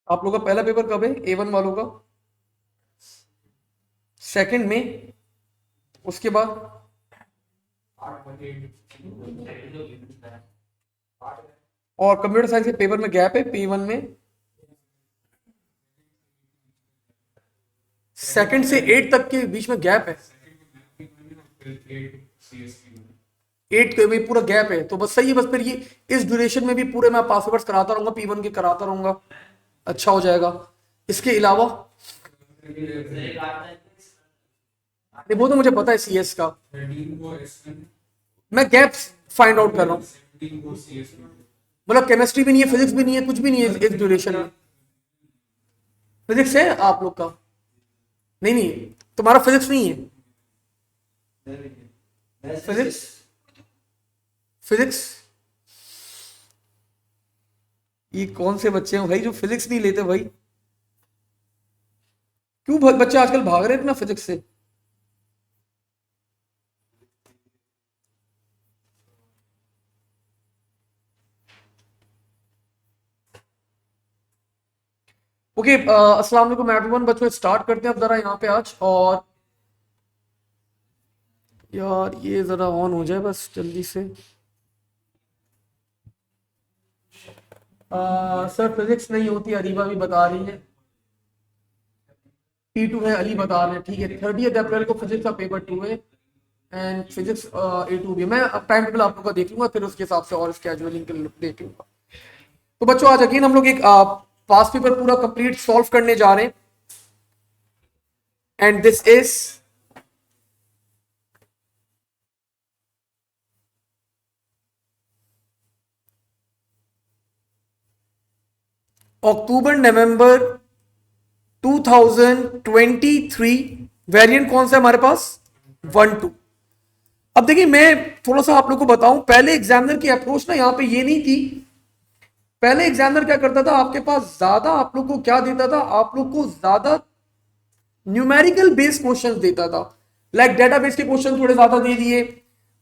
आप लोगों का पहला पेपर कब है A1 वालों का? 2 में, उसके बाद और कंप्यूटर साइंस के पेपर में गैप है P1 में 2 से 8 तक के बीच में गैप है। 8 के में पूरा गैप है तो बस सही है। बस फिर ये इस ड्यूरेशन में भी पूरे मैं पास पेपर्स कराता रहूंगा, P1 के कराता रहूंगा, अच्छा हो जाएगा। इसके अलावा नहीं, वो तो मुझे पता है CS का, मैं गैप्स फाइंड आउट कर रहा हूँ। मतलब केमिस्ट्री भी नहीं है, फिजिक्स भी नहीं है, कुछ भी नहीं है इस ड्यूरेशन में। फिजिक्स है आप लोग का? नहीं नहीं, तुम्हारा फिजिक्स नहीं है? फिजिक्स, फिजिक्स, ये कौन से बच्चे हैं भाई जो फिजिक्स नहीं लेते भाई? क्यों बच्चे आजकल भाग रहे हैं इतना फिजिक्स से? ओके, अस्सलाम वालेकुम एवरीवन। बच्चों स्टार्ट करते हैं अब जरा यहाँ पे आज। और यार ये जरा ऑन हो जाए बस जल्दी से। सर फिजिक्स नहीं होती, अरीबा भी बता रही है। P2 है, अली बता रहे हैं, ठीक है। 30 अप्रैल को फिजिक्स का पेपर 2 है एंड फिजिक्स A2 भी है। मैं अब टाइम टेबल आप लोगों का देख लूंगा, फिर उसके हिसाब से और स्केड्यूलिंग देख लूंगा। तो बच्चों आज अगेन हम लोग एक पास पेपर पूरा कंप्लीट सॉल्व करने जा रहे हैं and this is October November 2023। Variant कौन सा है हमारे पास? 1-2। अब देखिए मैं थोड़ा सा आप लोग को बताऊं, पहले एग्जामिनर की अप्रोच ना यहाँ पे ये नहीं थी। पहले एग्जामिनर क्या करता था, आपके पास ज्यादा आप लोग को क्या देता था, आप लोग को ज्यादा न्यूमेरिकल बेस्ड क्वेश्चन देता था। लाइक डेटाबेस के क्वेश्चन थोड़े ज्यादा दे दिए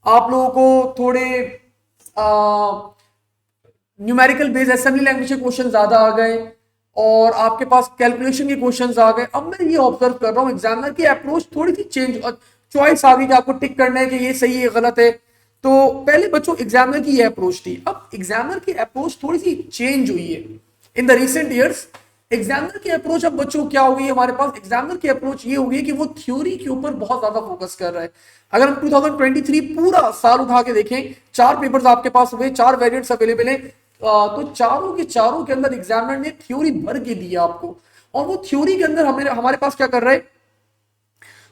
आप लोगों को, थोड़े न्यूमेरिकल बेस्ड असेंबली लैंग्वेज के क्वेश्चन ज्यादा आ गए और आपके पास कैलकुलेशन के क्वेश्चंस आ गए। अब मैं ये ऑब्जर्व कर रहा हूँ एग्जामिनर की अप्रोच थोड़ी सी चेंज, और चॉइस आ गई कि आपको टिक करना है कि ये सही है गलत है। तो पहले बच्चों एग्जामिनर की ये अप्रोच थी, अब एग्जामिनर की अप्रोच थोड़ी सी चेंज हुई है in the recent years. Examiner की अप्रोच अब बच्चों क्या हो गई है हमारे पास, एग्जामिनर की अप्रोच ये हो गई है कि वो थ्योरी के ऊपर बहुत ज्यादा फोकस कर रहा है। अगर हम 2023 पूरा साल उठा के देखें, 4 पेपर्स आपके पास हुए, 4 वेरिएंट्स अवेलेबल हैं, तो चारों के चारों के अंदर एग्जामिनर ने थ्योरी भर के दिया आपको। और वो थ्योरी के अंदर हमारे पास क्या कर रहा है,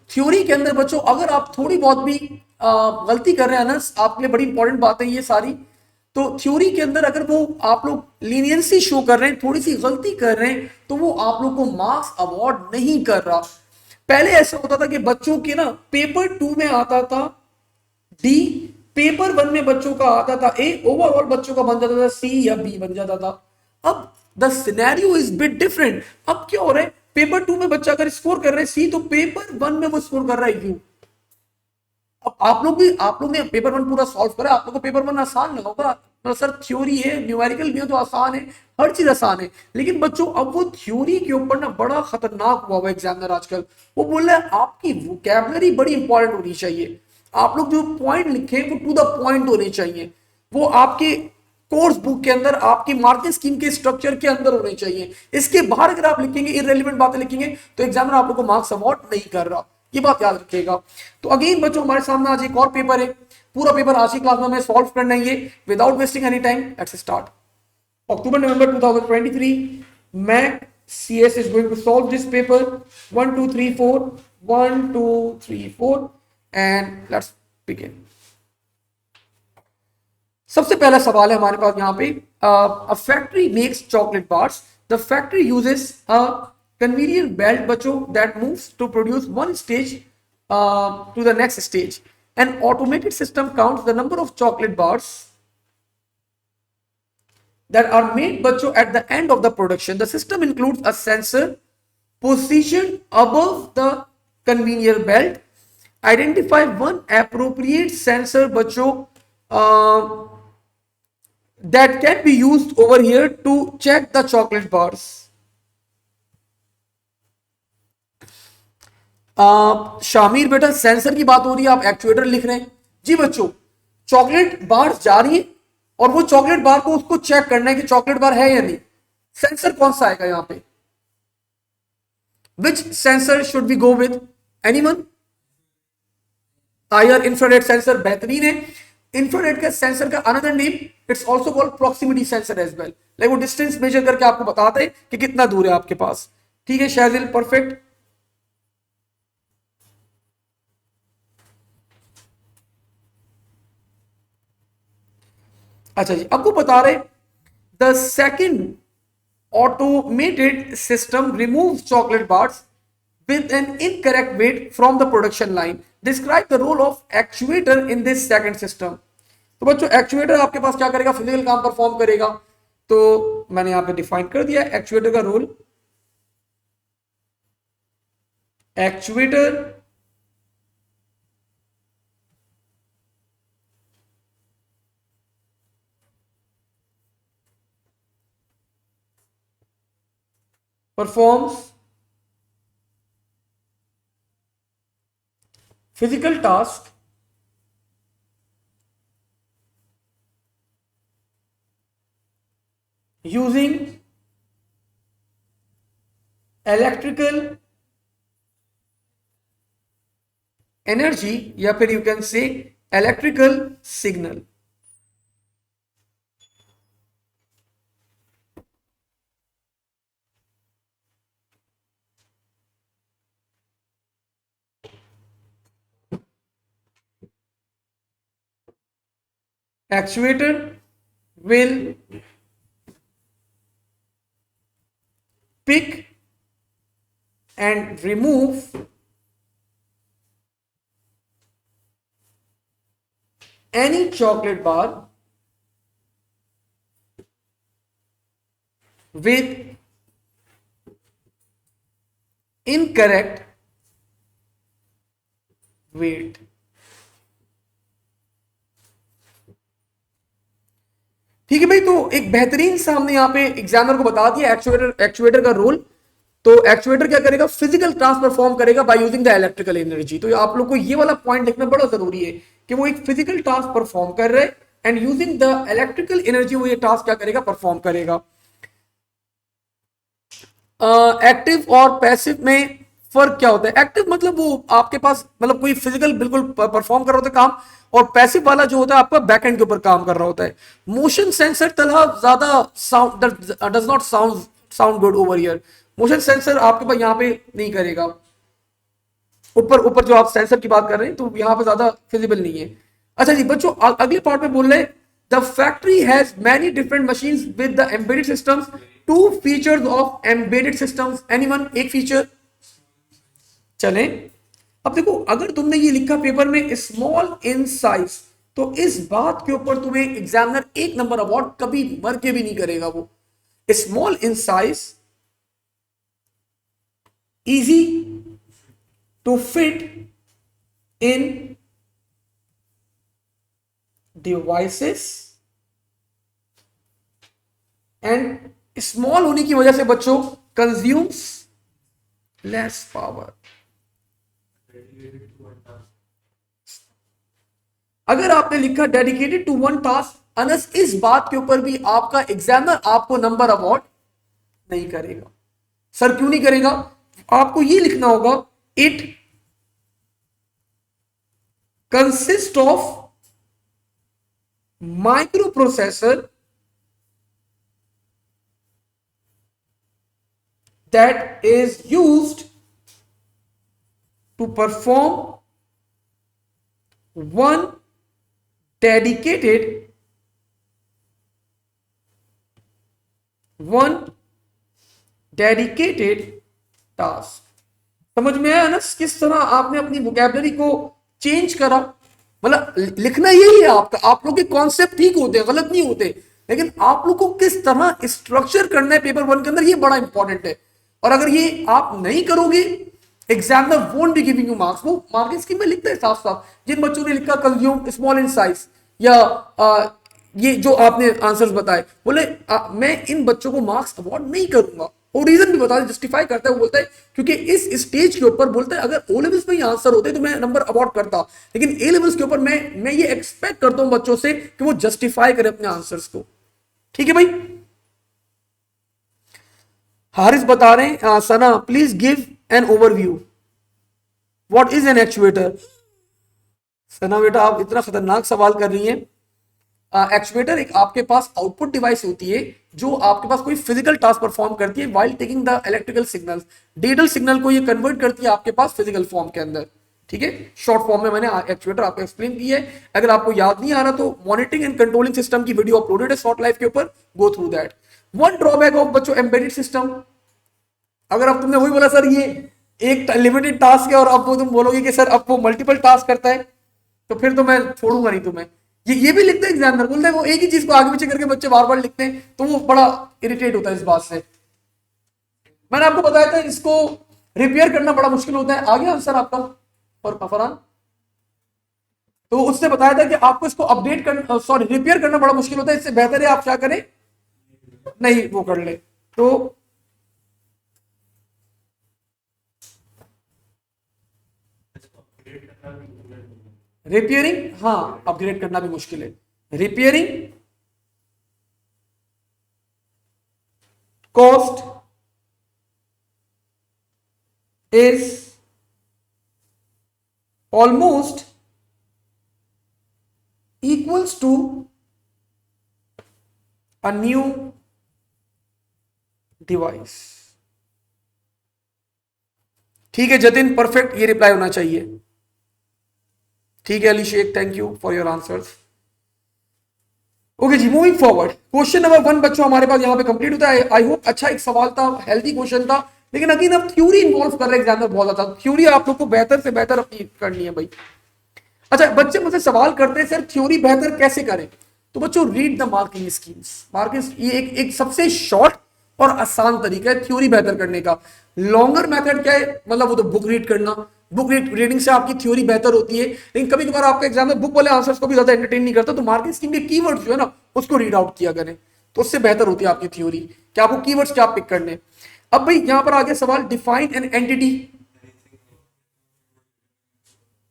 थ्योरी के अंदर बच्चों अगर आप थोड़ी बहुत भी गलती कर रहे हैं ना, आपके लिए बड़ी इंपॉर्टेंट बात है ये सारी। तो थ्योरी के अंदर अगर वो आप लोग लीनियंसी शो कर रहे हैं, थोड़ी सी गलती कर रहे हैं, तो वो आप लोग को मार्क्स अवार्ड नहीं कर रहा। पहले ऐसा होता था कि बच्चों के ना पेपर 2 में आता था D, पेपर 1 में बच्चों का आता था A, ओवरऑल बच्चों का बन जाता था C या B बन जाता था। अब the scenario is bit different. अब क्या हो रहा है, पेपर 2 में बच्चा अगर स्कोर कर रहा है C, तो पेपर 1 में वो स्कोर कर रहा है U। अब आप लोग ने पेपर 1 पूरा सॉल्व करा, आप लोग को पेपर 1 आसान लगा होगा, तो सर थ्योरी है, न्यूमेरिकल भी है तो आसान है, हर चीज आसान है। लेकिन बच्चों अब वो थ्योरी के ऊपर ना बड़ा खतरनाक हुआ एग्जामिनर आजकल। वो बोल रहा है आपकी वोकैबुलरी बड़ी इंपॉर्टेंट होनी चाहिए, आप लोग जो पॉइंट लिखे वो टू द पॉइंट होने चाहिए, वो आपके कोर्स बुक के अंदर, आपकी मार्किंग स्कीम के स्ट्रक्चर के अंदर होने चाहिए। इसके बाहर अगर आप लिखेंगे, इररेलेवेंट बातें लिखेंगे, तो एग्जामिनर आप लोग को मार्क्स अवार्ड नहीं कर रहा। ये बात याद रखिएगा। तो अगेन बच्चों हमारे सामने आज एक और पेपर है, पूरा पेपर आज की क्लास में हमें सॉल्व करना है without wasting any time. Let's start. October November 2023, Mac CS is going to solve this paper 1 2 3 4 1 2 3 4 and let's begin. सबसे पहला सवाल है हमारे पास यहाँ पे, a factory makes chocolate bars, the factory uses a conveyor belt बच्चों that moves to produce one stage to the next stage. An automated system counts the number of chocolate bars that are made बच्चों at the end of the production. The system includes a sensor positioned above the conveyor belt. Identify one appropriate sensor बच्चों that can be used over here to check the chocolate bars. Shamir बेटा sensor की बात हो रही है, आप actuator लिख रहे हैं। जी बच्चों, चॉकलेट बार जा रही है और वो चॉकलेट बार को उसको चेक करना है कि चॉकलेट बार है या नहीं। सेंसर कौन सा आएगा यहां पे? Which sensor should we go with? Anyone? IR infrared sensor बेहतरीन है। इंफ्रारेड का सेंसर का another name it's also called proximity sensor as well. Like वो डिस्टेंस मेजर करके आपको बताता है कि कितना दूर है आपके पास। ठीक है शाजिल, परफेक्ट। अच्छा जी, आपको बता रहे the second automated system removes chocolate bars with an incorrect weight from the production line. Describe the role of actuator in this second system. तो बच्चों एक्चुएटर आपके पास क्या करेगा? फिजिकल काम परफॉर्म करेगा। तो मैंने यहां पे डिफाइन कर दिया एक्चुएटर का role. Actuator performs physical task using electrical energy या फिर you can say electrical signal. Actuator will pick and remove any chocolate bar with incorrect weight। ठीक है भाई, तो एक बेहतरीन सा हमने यहाँ पे एग्जामिनर को बता दिया एक्चुएटर का रोल। तो एक्चुएटर क्या करेगा? फिजिकल टास्क परफॉर्म करेगा by using the electrical energy. तो आप लोग को ये वाला पॉइंट लिखना बड़ा जरूरी है कि वो एक फिजिकल टास्क परफॉर्म कर रहे हैं and using the electrical energy वो ये टास्क क्या करेगा? परफॉर्म करेगा। एक्टिव और पैसिव में फर्क क्या होता है? एक्टिव मतलब वो आपके पास मतलब कोई फिजिकल बिल्कुल परफॉर्म कर रहा होता है काम, और पैसिव वाला जो होता है आपका बैकएंड के ऊपर काम कर रहा होता है। मोशन सेंसर तरह ज्यादा sound does not sound good over here. Motion sensor आपके पास यहाँ पे नहीं करेगा। ऊपर ऊपर जो आप सेंसर की बात कर रहे हैं तो यहाँ पे ज्यादा फिजिबल नहीं है। अच्छा जी बच्चों, अगले पार्ट में बोल रहे हैं the factory has many different machines with the embedded systems. Two features of embedded systems. Anyone? एक फीचर चले। अब देखो, अगर तुमने ये लिखा पेपर में स्मॉल इन साइज, तो इस बात के ऊपर तुम्हें एग्जामिनर 1 नंबर अवार्ड कभी मर के भी नहीं करेगा। वो small in size, easy to fit in devices and small होने की वजह से बच्चों कंज्यूम्स लेस पावर। अगर आपने लिखा डेडिकेटेड टू वन टास्क, अनस इस बात के ऊपर भी आपका एग्जामिनर आपको नंबर अवार्ड नहीं करेगा। सर क्यों नहीं करेगा? आपको ये लिखना होगा it consist of microprocessor that is used to perform one dedicated task। समझ में आया ना किस तरह आपने अपनी वोकैबुलरी को चेंज करा? मतलब लिखना यही है आपका। आप लोग के कॉन्सेप्ट ठीक होते हैं, गलत नहीं होते, लेकिन आप लोग को किस तरह स्ट्रक्चर करना है पेपर 1 के अंदर, ये बड़ा इंपॉर्टेंट है। और अगर ये आप नहीं करोगे, examiner won't be giving you marks. वो मार्किंग स्कीम में लिखता है साफ साफ। जिन बच्चों ने लिखा कंज्यूम स्मॉल इन साइज या ये जो आपने आंसर्स बताए, बोले मैं इन बच्चों को मार्क्स अवार्ड नहीं करूंगा। और रीजन भी बता दे, जस्टिफाई करता है, वो बोलता है क्योंकि इस स्टेज के ऊपर बोलता है अगर ओ लेवल्स में ही आंसर होते तो मैं नंबर अवॉर्ड करता, लेकिन ए लेवल्स के ऊपर मैं ये एक्सपेक्ट करता हूं बच्चों से कि वो जस्टिफाई करे अपने आंसर्स को। ठीक है भाई। हारिस बता रहे हैं Sana please give an overview what is an actuator. Sana बेटा आप इतना खतरनाक सवाल कर रही हैं। एक्चुएटर एक आपके पास आउटपुट डिवाइस होती है जो आपके पास कोई फिजिकल टास्क परफॉर्म करती है while taking the electrical signal, digital signal को ये कन्वर्ट करती है आपके पास फिजिकल फॉर्म के अंदर। ठीक है, शॉर्ट फॉर्म में मैंने एक्चुएटर आपको एक्सप्लेन की है। अगर आपको याद नहीं आ रहा तो मॉनिटरिंग एंड कंट्रोलिंग सिस्टम की वीडियो अपलोडेड है शॉर्ट लाइफ के ऊपर, go through that. One drawback of बच्चों एम्बेडेड सिस्टम, अगर अब तुमने वही बोला सर ये एक लिमिटेड टास्क है और अब वो तुम बोलोगे कि सर अब वो मल्टीपल टास्क करता है, तो फिर तो मैं छोड़ूंगा नहीं तुम्हें। ये भी लिखते हैं एग्जामिनर, बोलते हैं वो एक ही चीज को आगे पीछे करके बच्चे बार बार लिखते हैं, तो वो बड़ा इरिटेट होता है इस बात से। मैंने आपको बताया था इसको रिपेयर करना बड़ा मुश्किल होता है। आ गया आंसर आपका और फरहान, तो उसने बताया था कि आपको इसको अपडेट करना, सॉरी रिपेयर करना बड़ा मुश्किल होता है, इससे बेहतर है आप क्या करें, नहीं वो कर ले। तो रिपेयरिंग, हाँ अपग्रेड करना भी मुश्किल है। Repairing cost is almost equals to a new device. ठीक है जतिन, परफेक्ट, ये रिप्लाई होना चाहिए। ठीक है Ali Sheikh, thank you for your answers. Okay ji, moving forward, question number 1 बच्चों हमारे पास यहां पे कंप्लीट होता है। आई होप अच्छा एक सवाल था, हेल्दी क्वेश्चन था, लेकिन अगेन अब थ्योरी इन्वॉल्व कर रहे हैं एग्जामिनर बहुत ज्यादा। थ्योरी आप लोग को बेहतर से बेहतर अपनी करनी है भाई। अच्छा बच्चे मुझसे सवाल करते हैं सर थ्योरी बेहतर कैसे करें, तो बच्चों read the marking schemes. Marking ये एक सबसे शॉर्ट और आसान तरीका है थ्योरी बेहतर करने का। लॉन्गर मेथड क्या है, मतलब वो तो बुक रीड करना, बुक रीडिंग से आपकी थ्योरी बेहतर होती है, लेकिन कभी कभार आपका एग्जाम में बुक वाले आंसर्स को भी ज्यादा एंटरटेन नहीं करता, तो मार्किंग स्कीम के कीवर्ड्स जो है ना उसको रीड आउट किया करें, तो उससे बेहतर होती है आपकी थ्योरी कि आपको कीवर्ड्स क्या पिक करने। अब भाई यहां पर आगे सवाल, डिफाइन एन एंटिटी।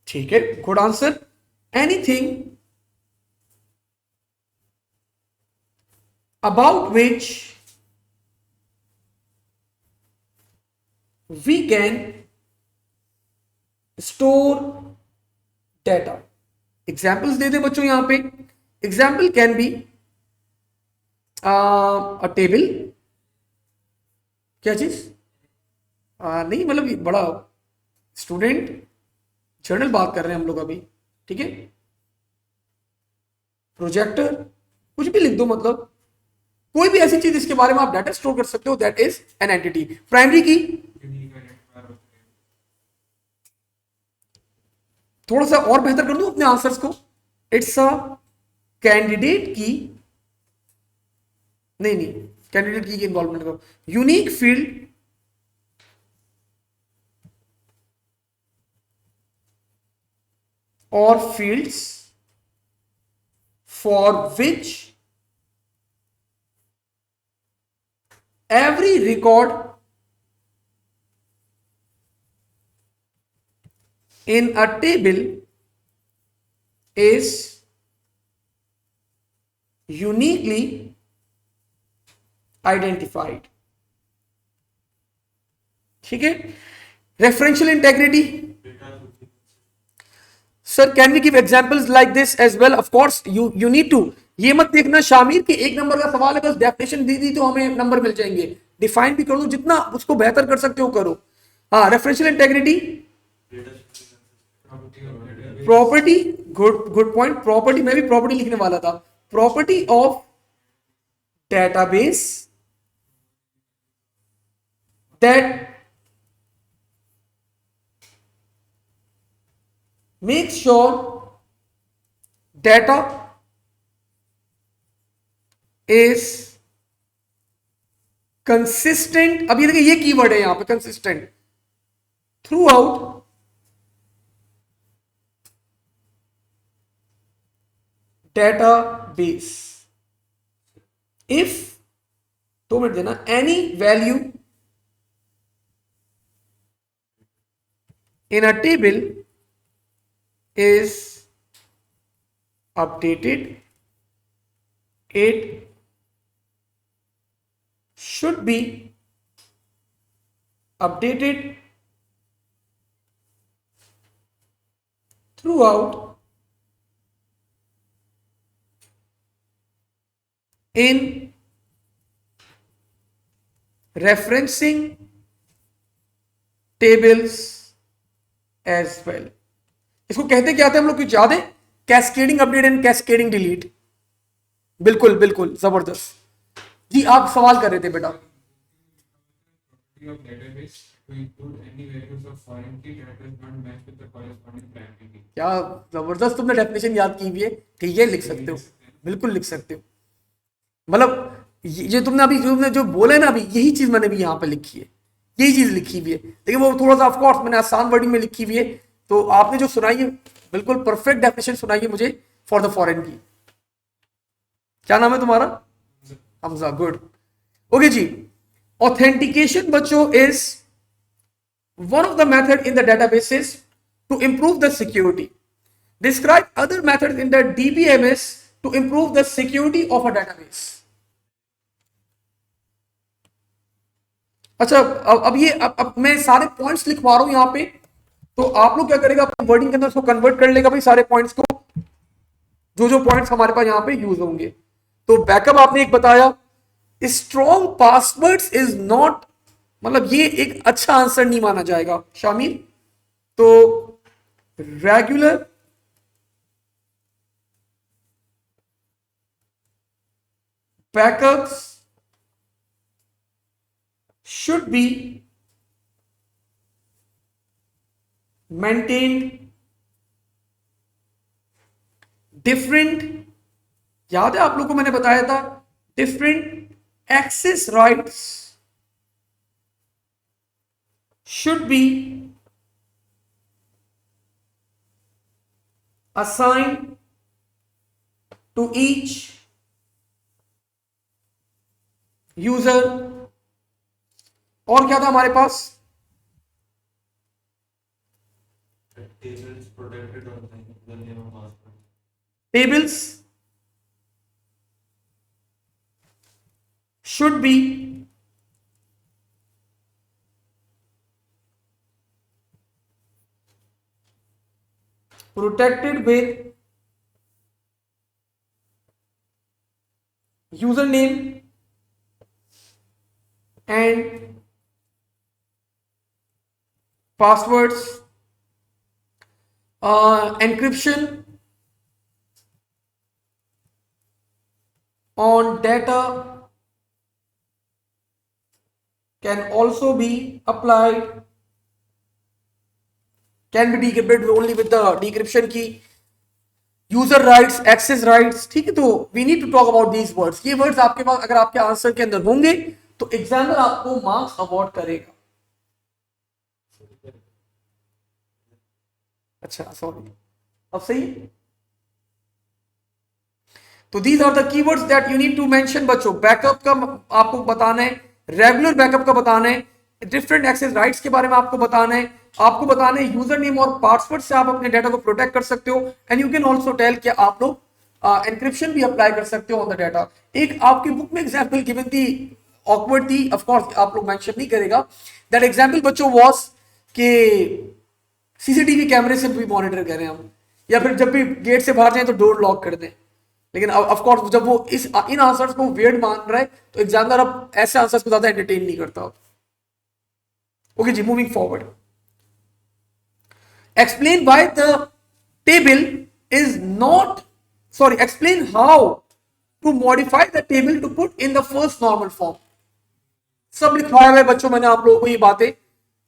ठीक है, good answer. Anything about which we can store data। Examples दे दे बच्चों यहां पे। Example can be a table, क्या चीज, नहीं मतलब बड़ा स्टूडेंट जर्नल बात कर रहे हैं हम लोग अभी। ठीक है, प्रोजेक्टर, कुछ भी लिख दो, मतलब कोई भी ऐसी चीज इसके बारे में आप डाटा स्टोर कर सकते हो, that is an entity. Primary की थोड़ा सा और बेहतर कर दूं अपने आंसर्स को, इट्स अ कैंडिडेट की, नहीं कैंडिडेट की इन्वॉल्वमेंट करो, यूनिक फील्ड और fields for which every record in a table is uniquely identified। ठीक है, referential integrity, sir can we give examples like this as well, of course you need to. ये मत देखना शामिर कि एक नंबर का सवाल है बस डेफिनेशन दी दी तो हमें नंबर मिल जाएंगे, डिफाइन भी कर लो, जितना उसको बेहतर कर सकते हो करो। हाँ, referential integrity, property, good point, property, मैं भी प्रॉपर्टी लिखने वाला था, property of database that make sure data is consistent. अब ये देखिए ये कीवर्ड है यहां पे consistent throughout database. If 2 minute देना, any value in a table is updated, it should be updated throughout in referencing tables as well. इसको कहते क्या थे हम लोग, कुछ याद है? Cascading update and cascading delete. बिल्कुल बिल्कुल, जबरदस्त जी। आप सवाल कर रहे थे बेटा। क्या जबरदस्त तुमने डेफिनेशन याद की हुई है, ठीक है, लिख सकते हो, बिल्कुल लिख सकते हो। मतलब ये तुमने अभी जो बोला है ना, अभी यही चीज मैंने भी यहाँ पे लिखी है, यही चीज लिखी हुई है, लेकिन वो थोड़ा सा ऑफकोर्स मैंने आसान वर्डिंग में लिखी हुई है। तो आपने जो सुनाई है बिल्कुल परफेक्ट डेफिनेशन सुनाई है मुझे फॉर द फॉरेन की। क्या नाम है तुम्हारा? Hamza, good. Okay ji. Authentication बच्चों is one of the method in the databases to improve the security. Describe other method in the DBMS to improve the security of a database. अच्छा, अब ये अब मैं सारे पॉइंट्स लिखवा रहा हूं यहां पे, तो आप लोग क्या करेगा, अपने वर्डिंग के अंदर उसको कन्वर्ट कर लेगा भाई, सारे पॉइंट्स को, जो पॉइंट्स हमारे पास यहां पे यूज होंगे। तो बैकअप आपने एक बताया, स्ट्रॉन्ग पासवर्ड्स इज नॉट, मतलब ये एक अच्छा आंसर नहीं माना जाएगा शामिल। तो regular backups should be maintained different, याद है आप लोग को मैंने बताया था, different access rights should be assigned to each user। और क्या था हमारे पास? Tables should be protected with username and passwords, encryption on data can also be applied, can be decrypted only with the decryption key, user rights, access rights। ठीक है, तो we need to talk about these words। ये words आपके पास अगर आपके answer के अंदर होंगे तो एग्जामिनर आपको मार्क्स अवॉर्ड करेगा। अच्छा सॉरी, अब सही है। तो these are the keywords that you need to mention बच्चों। बैकअप का आपको बताना है, रेगुलर बैकअप का बताना है, डिफरेंट एक्सेस राइट्स के बारे में आपको बताना है, आपको बताना है यूजर नेम और पासवर्ड से आप अपने डाटा को प्रोटेक्ट कर सकते हो। And you can also tell कि आप लोग एनक्रिप्शन भी अप्लाई कर सकते हो ऑन द डाटा। एक आपकी बुक में एग्जांपल गिवन थी, ऑकवर्ड थी, ऑफ कोर्स आप लोग मेंशन नहीं करेगा। दैट एग्जांपल बच्चों वाज कि सीसीटीवी कैमरे से भी मॉनिटर करें हम, या फिर जब भी गेट से बाहर जाएं तो डोर लॉक कर दें। लेकिन ऑफ कोर्स जब वो इन आंसर्स को वियर्ड मान रहा है तो एग्जामिनर अब ऐसे आंसर्स को ज्यादा एंटरटेन नहीं करता। Okay ji, moving forward. Explain why the table is not, sorry, explain how to modify the table to put in the first normal form. सब लिखवाया हुआ है बच्चों मैंने आप लोगों को ये बातें।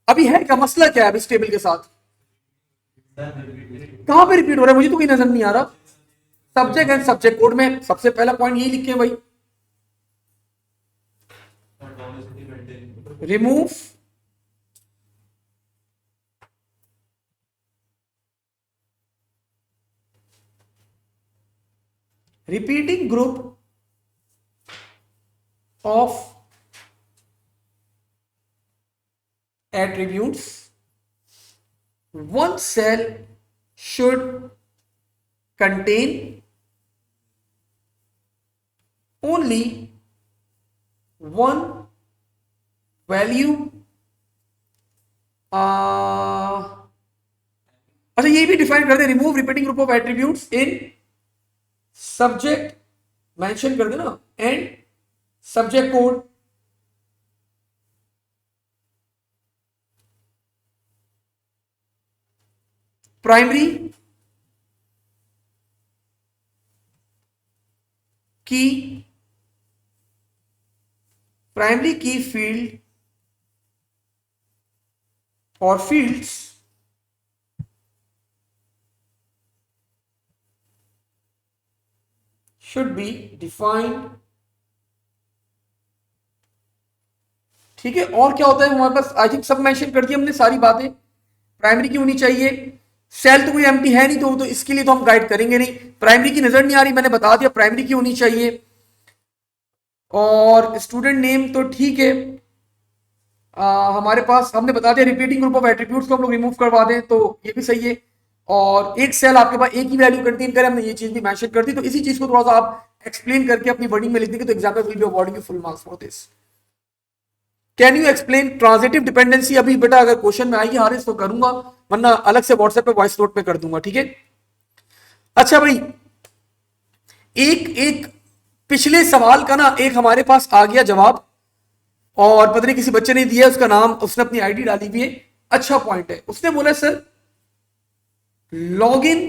अभी है क्या मसला, क्या है अभी इस टेबल के साथ? कहां पे रिपीट हो रहा है, मुझे तो कोई नजर नहीं आ रहा। सब्जेक्ट एंड सब्जेक्ट कोड में सबसे पहला पॉइंट ये लिखे भाई, remove repeating group of attributes one cell should contain only one value. अच्छा ये भी डिफाइन कर दे, remove repeating group of attributes in subject, mention कर देना, and subject code. Primary key field और फील्ड्स should be defined। ठीक है, और क्या होता है हमारे पास, आई थिंक सब मेंशन कर दी हमने सारी बातें। प्राइमरी की होनी चाहिए, सेल तो कोई एम्प्टी है नहीं तो इसके लिए तो हम गाइड करेंगे नहीं। प्राइमरी की नजर नहीं आ रही, मैंने बता दिया प्राइमरी की होनी चाहिए। और स्टूडेंट नेम तो ठीक है, हमारे पास हमने बता दिया रिपीटिंग ग्रुप ऑफ एट्रीब्यूट्स को हम लोग रिमूव करवा दें तो ये भी सही है। और एक सेल आपके पास एक ही वैल्यू कंटेन करे, हमने ये चीज भी मेंशन कर दी। तो इसी चीज को थोड़ा सा आप एक्सप्लेन करके अपनी वर्डिंग में लिख देंगे तो example will be awarding you full marks for this. Can you explain transitive dependency? अभी बेटा अगर क्वेश्चन में आएगी हारिस तो करूंगा, वरना अलग से व्हाट्सएप पे वॉइस नोट पे कर दूंगा, ठीक है। अच्छा भाई, एक पिछले सवाल का ना एक हमारे पास आ गया जवाब, और पता नहीं किसी बच्चे ने दिया उसका नाम, उसने अपनी आईडी डाली हुई है। अच्छा पॉइंट है, उसने बोला sir login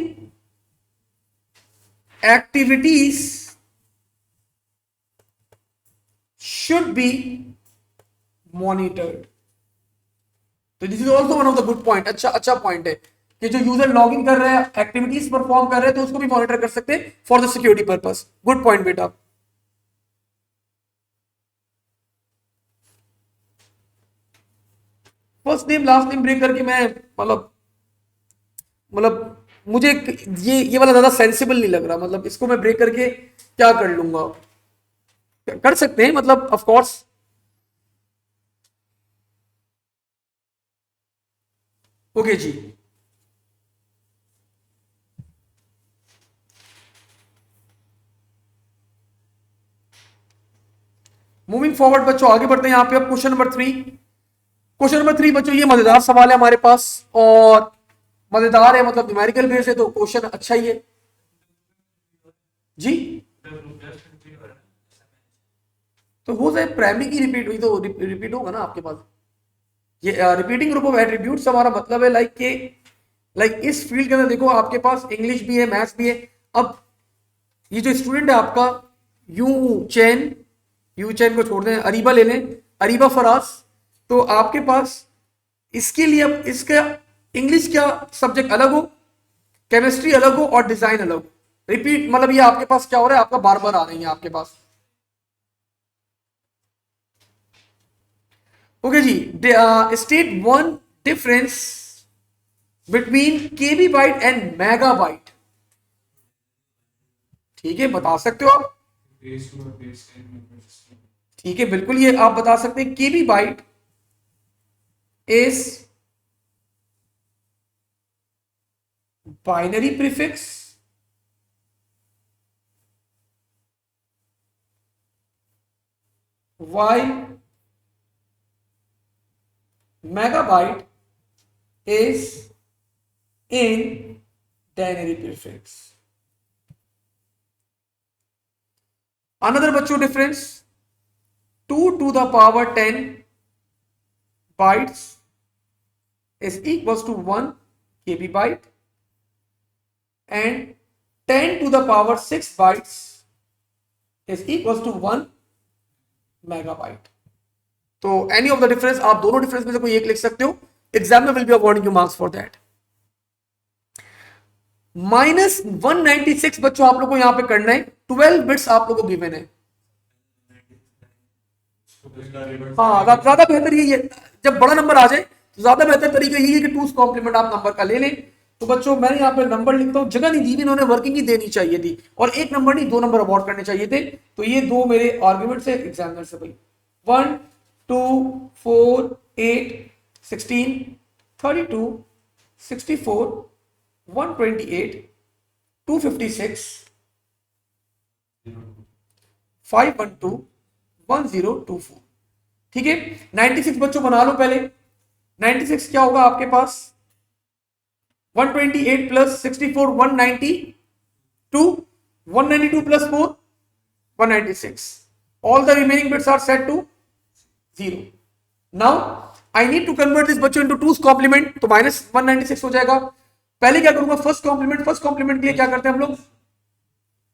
activities should be monitored. तो this is also one of the good point. अच्छा पॉइंट है कि जो यूजर लॉगिन कर रहे हैं, एक्टिविटीज परफॉर्म कर रहे हैं, तो उसको भी मॉनिटर कर सकते हैं for the security purpose. Good point बेटा। First name last name break करके मैं मतलब मुझे ये वाला ज्यादा सेंसिबल नहीं लग रहा, मतलब इसको मैं ब्रेक करके क्या कर लूंगा, कर सकते हैं मतलब of course. Okay ji, moving forward बच्चों आगे बढ़ते हैं यहाँ पे। अब क्वेश्चन नंबर 3, क्वेश्चन नंबर 3 बच्चों ये मजेदार सवाल है हमारे पास, और मजेदार है मतलब न्यूमेरिकल बेस है तो क्वेश्चन अच्छा ही है जी। तो हो जाए प्राइमरी की रिपीट हुई तो रिपीट होगा ना आपके पास। ये रिपीटिंग ग्रुप ऑफ एट्रीब्यूट्स हमारा मतलब है लाइक इस फील्ड के अंदर देखो आपके पास इंग्लिश भी है, मैथ्स भी है। अब ये जो स्टूडेंट है आपका यू चैन को छोड़ दें, अरीबा ले लें, अरीबा फराज। तो आपके पास इसके लिए अब इसका इंग्लिश का सब्जेक्ट अलग हो, केमिस्ट्री अलग हो और डिजाइन अलग हो। रिपीट मतलब ये आपके पास क्या हो रहा है, आपका बार बार आ रही है आपके पास। ओके जी, state one difference between KB byte and megabyte. ठीक है, बता सकते हो आप, ठीक है बिल्कुल, ये आप बता सकते हैं। KB byte is binary prefix while megabyte is in denary prefix. Another बच्चों difference, 2 to the power 10 bytes is equals to 1 KB byte and 10 to the power 6 bytes is equals to 1 megabyte. तो any of the difference, आप दोनों difference में से कोई एक लिख सकते हो, एग्जाम में will be awarding you marks for that. -196 बच्चों आप लोग को यहां पे करना है, 12 बिट्स आप लोगों को गिवन है। हाँ ज्यादा बेहतर ये है, जब बड़ा नंबर आ जाए तो ज्यादा बेहतर तरीका यही है कि 2's कॉम्प्लीमेंट आप नंबर का ले लें। तो बच्चों मैंने यहाँ पे नंबर लिखता हूँ, जगह नहीं दी, इन्होंने वर्किंग ही देनी चाहिए थी, और एक नंबर नहीं 2 नंबर अवॉर्ड करने चाहिए थे। तो ये 2 मेरे आर्ग्यूमेंट्स है एग्जामिनर से भाई। 1 2 4 8 16 32 64 128 256 512 1024। ठीक है, 96 बच्चों बना लो पहले। 96 क्या होगा आपके पास, 128 plus 64 192, 192 plus 4 196। All the remaining bits are set to 0. Now I need to convert this बच्चों into 2's complement, तो माइनस 196 हो जाएगा। पहले क्या करूंगा, फर्स्ट कॉम्प्लीमेंट के लिए क्या करते हैं हम लोग,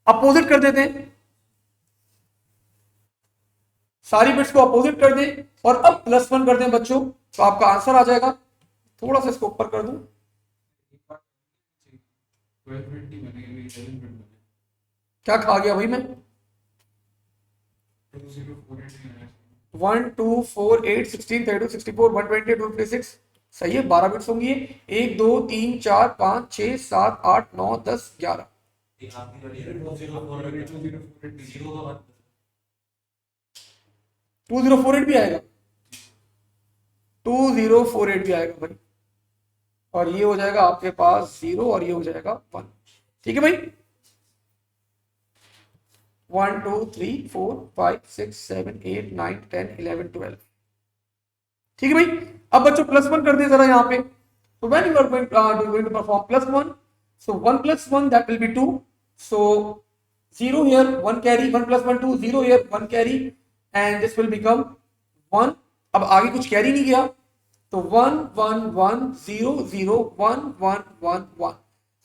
अपोजिट कर देते हैं, सारी बिट्स को अपोजिट कर दें और अब +1 कर दें बच्चों, तो आपका आंसर आ जाएगा। थोड़ा सा इसको ऊपर कर दूं, क्या खा गया भाई मैं, 1 2 4 8 16 32 64 120 256, सही है। 12 बिट्स होंगी, 1 2 3 4 5 6 7 8 9 10 11। 2048 भी आएगा, 2048 भी आएगा भाई, और ये हो जाएगा आपके पास 0 और ये हो जाएगा 1। ठीक है भाई, 1 2 3 4 5 6 7 8 9 10 11 12। ठीक है भाई, अब बच्चों +1 कर दें जरा यहाँ पे, तो when you are going to perform +1, so 1 + 1 that will be 2, so 0 here 1 carry, 1 + 1 2, 0 here 1 carry and this will become 1। अब आगे कुछ कैरी नहीं गया, तो 1 1 1 0 0 1 1 1 1।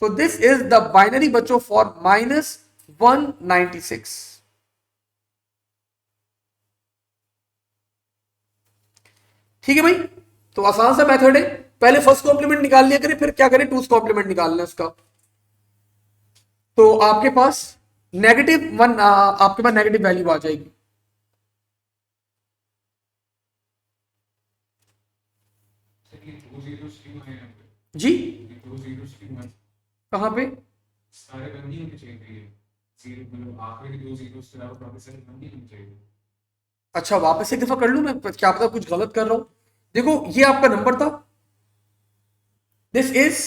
so this is the binary बच्चों for -196। ठीक है भाई, तो आसान सा मेथड है, पहले फर्स्ट कॉम्प्लीमेंट निकाल लिया करें, फिर क्या करें, 2's कॉम्प्लीमेंट निकालना है उसका। तो आपके पास -1 आपके पास नेगेटिव वैल्यू आ जाएगी, जी कहां पे, सारे बंद नहीं होने चाहिए, जीरो मतलब आखिरी 2 जीरो से अलावा बाकी सारे बंद नहीं होने चाहिए। अच्छा वापस एक दफा कर लूं मैं, क्या पता कुछ गलत कर रहा हूं। देखो ये आपका नंबर था, दिस इज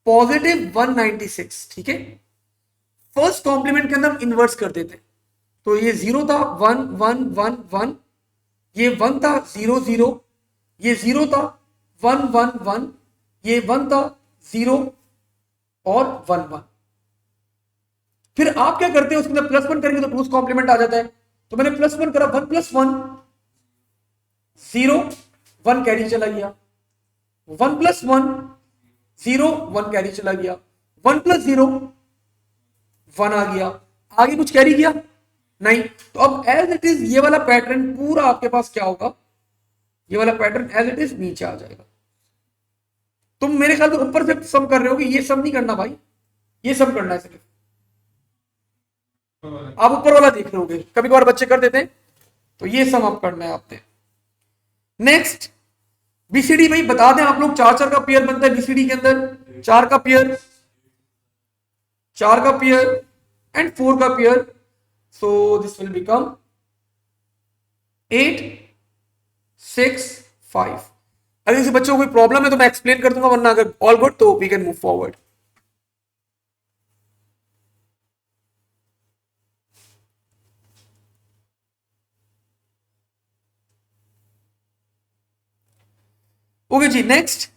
+196। ठीक है, फर्स्ट कॉम्प्लीमेंट के अंदर हम इन्वर्स कर देते, तो ये 0 था 1 1 1 1, ये 1 था 0 0, ये 0 था 1 1 1, ये 1 था 0 और 1 1। फिर आप क्या करते हैं, उसके अंदर +1 करेंगे तो 2's कॉम्प्लीमेंट आ जाता है, तो मैंने +1 करा, 1 + 1 0 1 कैरी चला गया, 1 + 1 0 1 कैरी चला गया, 1 + 0 1 आ गया, आगे कुछ कैरी किया नहीं। तो अब एज इट इज ये वाला पैटर्न पूरा आपके पास क्या होगा, ये वाला पैटर्न एज इट इज नीचे आ जाएगा। तुम मेरे ख्याल से ऊपर से सम कर रहे हो कि ये सम नहीं करना भाई, ये सम करना है सिर्फ, आप ऊपर वाला देख रहे होगे, कभी कभार बच्चे कर देते हैं, तो ये सम आप करना है आपने। नेक्स्ट बीसीडी भाई बता दें आप लोग, 4 4 का पेयर बनता है बीसीडी के अंदर, 4 का पेयर, 4 का पेयर एंड 4 का pair, so this will become 8 6 5। अगर किसी बच्चों को कोई प्रॉब्लम है तो मैं एक्सप्लेन कर दूंगा, वरना अगर ऑल गुड तो we can move forward. Okay ji, next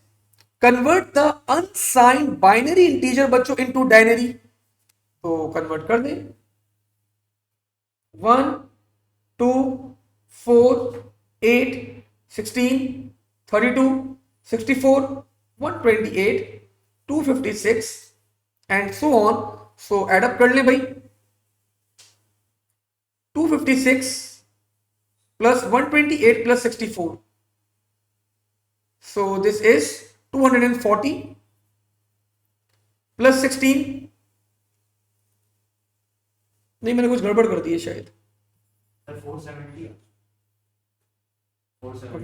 convert the unsigned binary integer बच्चों इनटू डायनरी, तो कन्वर्ट कर दें 1 2 4 8 16 32 64 128 256 and so on. So add up कर ले भाई, 256 plus 128 plus 64, so this is 240 plus 16, नहीं मैंने कुछ गड़बड़ कर दी है शायद, 470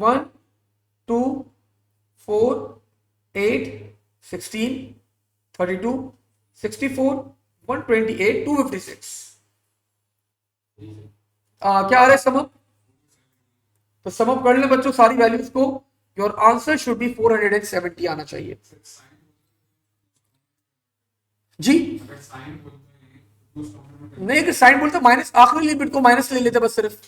1 2 4 8 16 32 64 128 256। क्या आ रहा है समअप, तो समअप कर ले बच्चों सारी वैल्यूज को, योर आंसर शुड बी 470 आना चाहिए जी। अगर साइन बोलते हैं तो उस कॉम्प्लीमेंट नहीं, अगर साइन बोलते माइनस आखिरी लिमिट को माइनस ले लेते बस सिर्फ।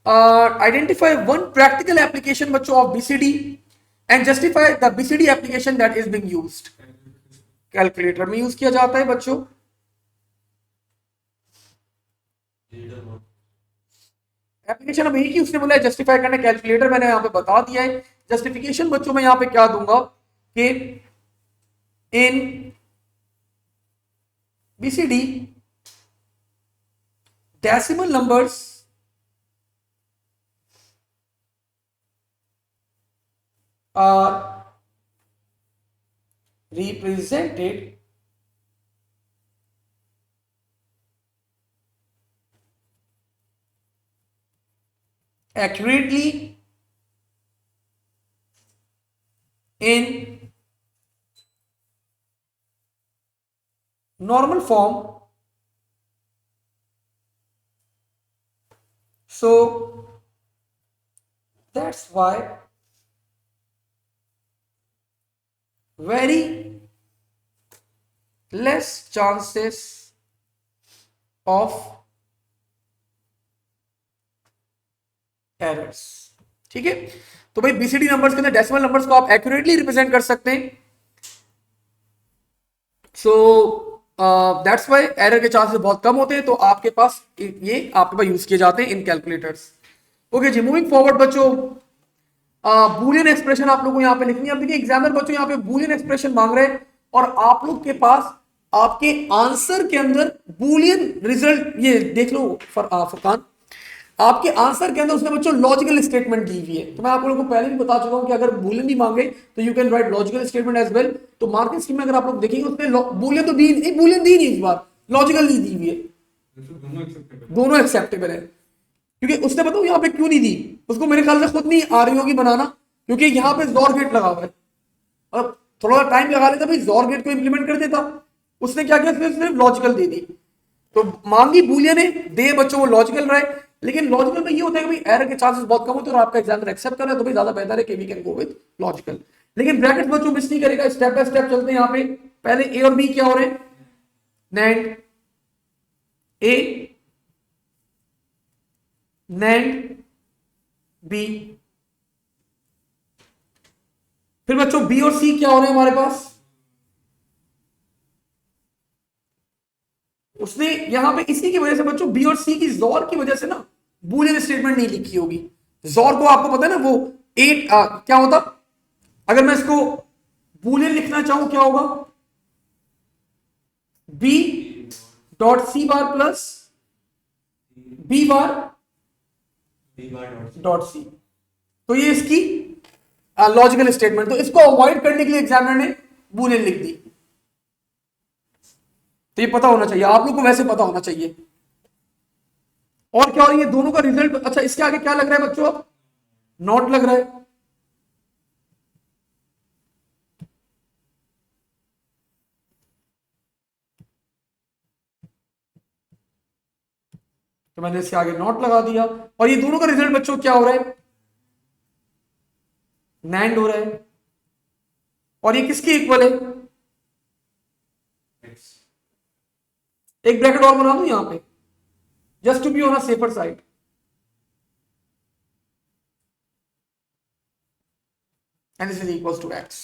Identify one practical application बच्चों of BCD and justify the BCD application that is being used। Calculator में यूज किया जाता है बच्चों। एप्लीकेशन अब एक ही उसने बोला है जस्टिफाई करना, कैलकुलेटर मैंने यहाँ पे बता दिया है। जस्टिफिकेशन बच्चों में यहाँ पे क्या दूंगा कि इन BCD decimal numbers are represented accurately in normal form, so that's why very less chances of errors। ठीक है, तो भाई BCD नंबर्स के अंदर डेसिमल नंबर्स को आप एक्यूरेटली रिप्रेजेंट कर सकते हैं। सो दैट्स व्हाई एरर के चांसेस बहुत कम होते हैं, तो आपके पास ये आपके पास यूज किए जाते हैं इन calculators. Okay ji, moving forward बच्चों, बूलियन एक्सप्रेशन आप लोगों को यहाँ पे लिखनी है। अब देखिए एग्जामिनर बच्चों यहाँ पे बूलियन एक्सप्रेशन मांग रहे हैं और आप लोग के पास आपके आंसर के अंदर बूलियन रिजल्ट, ये देख लो फरकान, आपके आंसर के अंदर उसने बच्चों लॉजिकल स्टेटमेंट दी हुई है। तो मैं आप लोगों को पहले भी बता चुका हूं कि अगर बूलियन भी मांगे तो you can write logical statement as well. तो मार्किंग स्कीम में अगर आप लोग देखेंगे उसने बूलियन तो दी नहीं, बूलियन दी नहीं, इस बार लॉजिकल नहीं दी हुई है। दोनों एक्सेप्टेबल है, क्योंकि उसने बताओ यहाँ पे क्यों नहीं दी, उसको मेरे ख्याल से खुद नहीं आ रही होगी बनाना, क्योंकि यहाँ पे जोर गेट लगा हुआ है और थोड़ा टाइम लगा लेता भाई जोर गेट को इंप्लीमेंट कर देता। उसने क्या किया, सिर्फ लॉजिकल दे दी। तो मांगी बूलियन है, दे बच्चों वो लॉजिकल रहे, लेकिन लॉजिकल में ये होता है कि भाई एरर के चांसेस बहुत कम होते हैं और आपका एग्जामिनर एक्सेप्ट कर रहा है, तो भाई ज्यादा बेहतर है कि we can go with logical. लेकिन ब्रैकेट बच्चों मिस नहीं करेगा, स्टेप बाय स्टेप चलते हैं। यहाँ पे पहले ए और बी क्या हो रहे हैं, नैंड ए नैंड बी। फिर बच्चों बी और सी क्या हो रहे हैं हमारे पास, उसने यहां पे इसी की वजह से बच्चों बी और सी की जोर की वजह से ना बूलियन स्टेटमेंट नहीं लिखी होगी। जोर को आपको पता है ना वो 8 क्या होता, अगर मैं इसको बूलियन लिखना चाहूं क्या होगा, B dot C bar plus B bar dot C. तो ये इसकी लॉजिकल स्टेटमेंट, तो इसको अवॉइड करने के लिए एग्जामिनर ने बूलियन लिख दी। तो ये पता होना चाहिए आप लोग को, वैसे पता होना चाहिए। और क्या हो रही है दोनों का रिजल्ट, अच्छा इसके आगे क्या लग रहा है बच्चों, अब नॉट लग रहा है। तो मैंने इसके आगे नॉट लगा दिया और ये दोनों का रिजल्ट बच्चों क्या हो रहा है, नैंड हो रहा है। और ये किसके इक्वल है, एक ब्रैकेट और बना दूं यहां पे just to be on a safer side. And this is equals to X.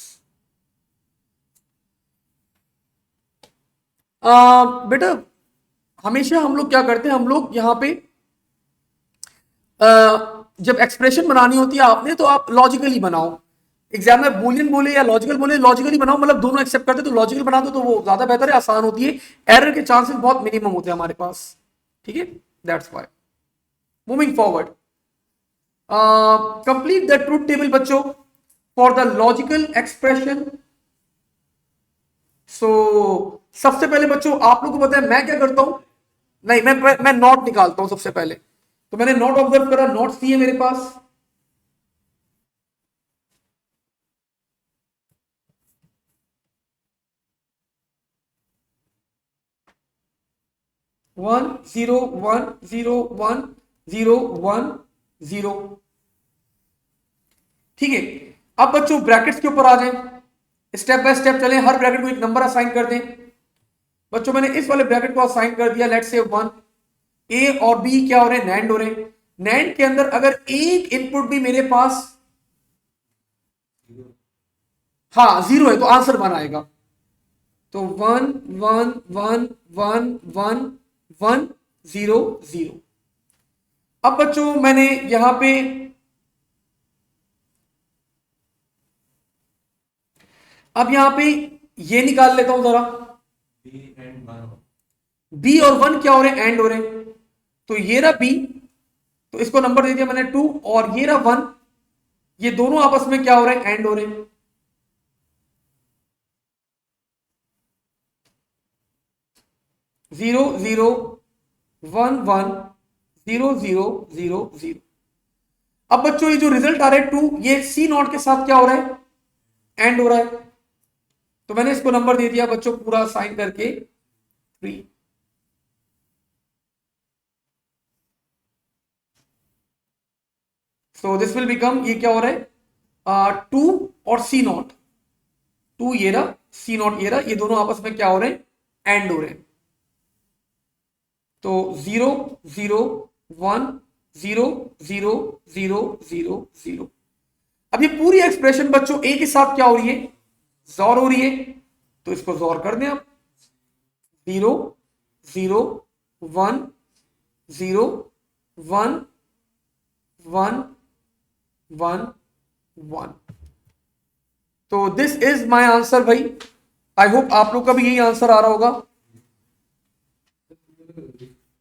बेटा हमेशा हम लोग क्या करते हैं, हम लोग यहां पे जब एक्सप्रेशन बनानी होती है आपने तो आप लॉजिकली बनाओ। एग्जाम में बूलियन बोले या लॉजिकल बोले, लॉजिकली बनाओ, मतलब दोनों एक्सेप्ट करते तो लॉजिकल बना दो तो वो ज्यादा बेहतर है, आसान होती है, एरर के चांसेस बहुत मिनिमम होते हैं हमारे पास। ठीक है, that's why. Moving forward, complete the truth table बच्चों फॉर द लॉजिकल एक्सप्रेशन। सो सबसे पहले बच्चों आप लोगों को पता है मैं क्या करता हूं, नहीं मैं नॉट निकालता हूं सबसे पहले। तो मैंने नॉट ऑब्जर्व करा, नॉट सी है मेरे पास, one zero one zero one zero one 0। ठीक है, अब बच्चों ब्रैकेट्स के ऊपर आ जाए, स्टेप बाय स्टेप चलें, हर ब्रैकेट को एक नंबर असाइन कर दें। बच्चों मैंने इस वाले ब्रैकेट को असाइन कर दिया, लेट्स से 1। ए और बी क्या हो रहे हैं, नैंड हो रहे हैं। नैंड के अंदर अगर एक इनपुट भी मेरे पास हाँ 0 है तो आंसर 1 आएगा। तो 1 1 1 1 1 1 0 0। अब बच्चों मैंने यहां पे अब यहां पे ये निकाल लेता हूं जरा, बी और 1 क्या हो रहे हैं, एंड हो रहे हैं। तो ये रहा बी, तो इसको नंबर दे दिया मैंने 2, और ये रहा 1, ये दोनों आपस में क्या हो रहे हैं, एंड हो रहे हैं। 0 0 1 1 0 0 0 0। अब बच्चों ये जो रिजल्ट आ रहा है 2, ये सी नॉट के साथ क्या हो रहा है, एंड हो रहा है। तो मैंने इसको नंबर दे दिया बच्चों पूरा साइन करके 3। सो दिस विल बिकम, ये क्या हो रहा है 2 और सी नॉट, 2 ये रहा, सी नॉट ये रहा, ये दोनों आपस में क्या हो रहे हैं, एंड हो रहे हैं। तो 0 0 1 0 0 0 0 0। अब ये पूरी एक्सप्रेशन बच्चों ए के साथ क्या हो रही है, जोर हो रही है, तो इसको जोर कर दें आप। 0 0 1 0 1 1 1 1। तो दिस इज माय आंसर भाई। आई होप आप लोग का भी यही आंसर आ रहा होगा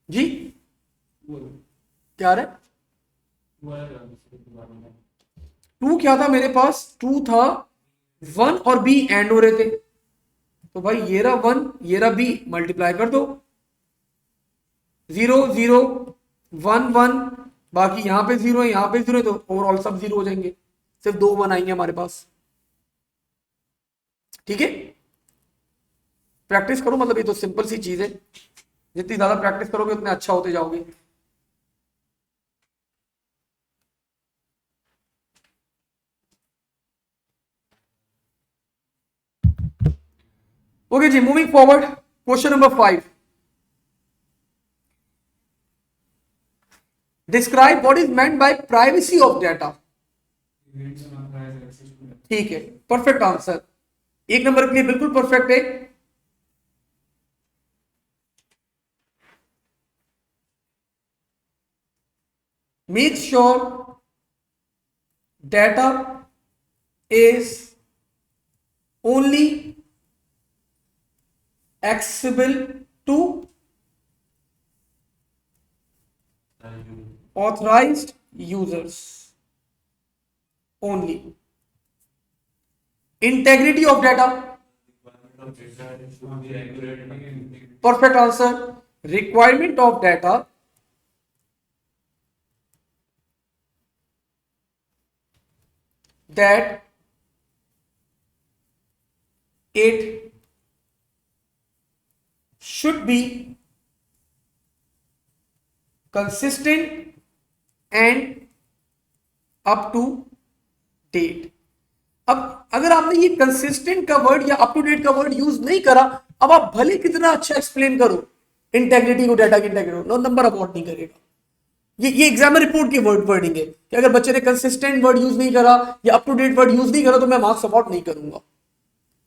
जी। क्या रहे, 2 क्या था मेरे पास, 2 था, 1 और बी एंड हो रहे थे। तो भाई ये रहा 1, ये रहा बी, मल्टीप्लाई कर दो। 0 0 1 1, बाकी यहां पे 0 है, यहां पे 0 है, तो ओवरऑल सब 0 हो जाएंगे, सिर्फ 2 1 आएंगे हमारे पास। ठीक है, प्रैक्टिस करो, मतलब ये तो सिंपल सी चीज है, जितनी ज्यादा प्रैक्टिस करोगे उतने अच्छा होते जाओगे। Okay ji, moving forward, question number 5। Describe what is meant by privacy of data. ठीक है, परफेक्ट आंसर, 1 नंबर के लिए बिल्कुल परफेक्ट है। Make sure data is only accessible to authorized users only. Integrity of data, perfect answer. Requirement of data that it should be consistent and up to date। अब अगर आपने ये consistent का word या अप टू डेट का word use नहीं करा, अब आप भले कितना अच्छा एक्सप्लेन करो इंटेग्रिटी को, डाटा की इंटेग्रिटी, नो नंबर अवॉर्ड नहीं करेगा। ये एग्जाम रिपोर्ट की वर्डिंग है कि अगर बच्चे ने कंसिस्टेंट वर्ड यूज नहीं करा या up to date word use नहीं करा तो मैं मार्क्स अवॉर्ड नहीं करूंगा।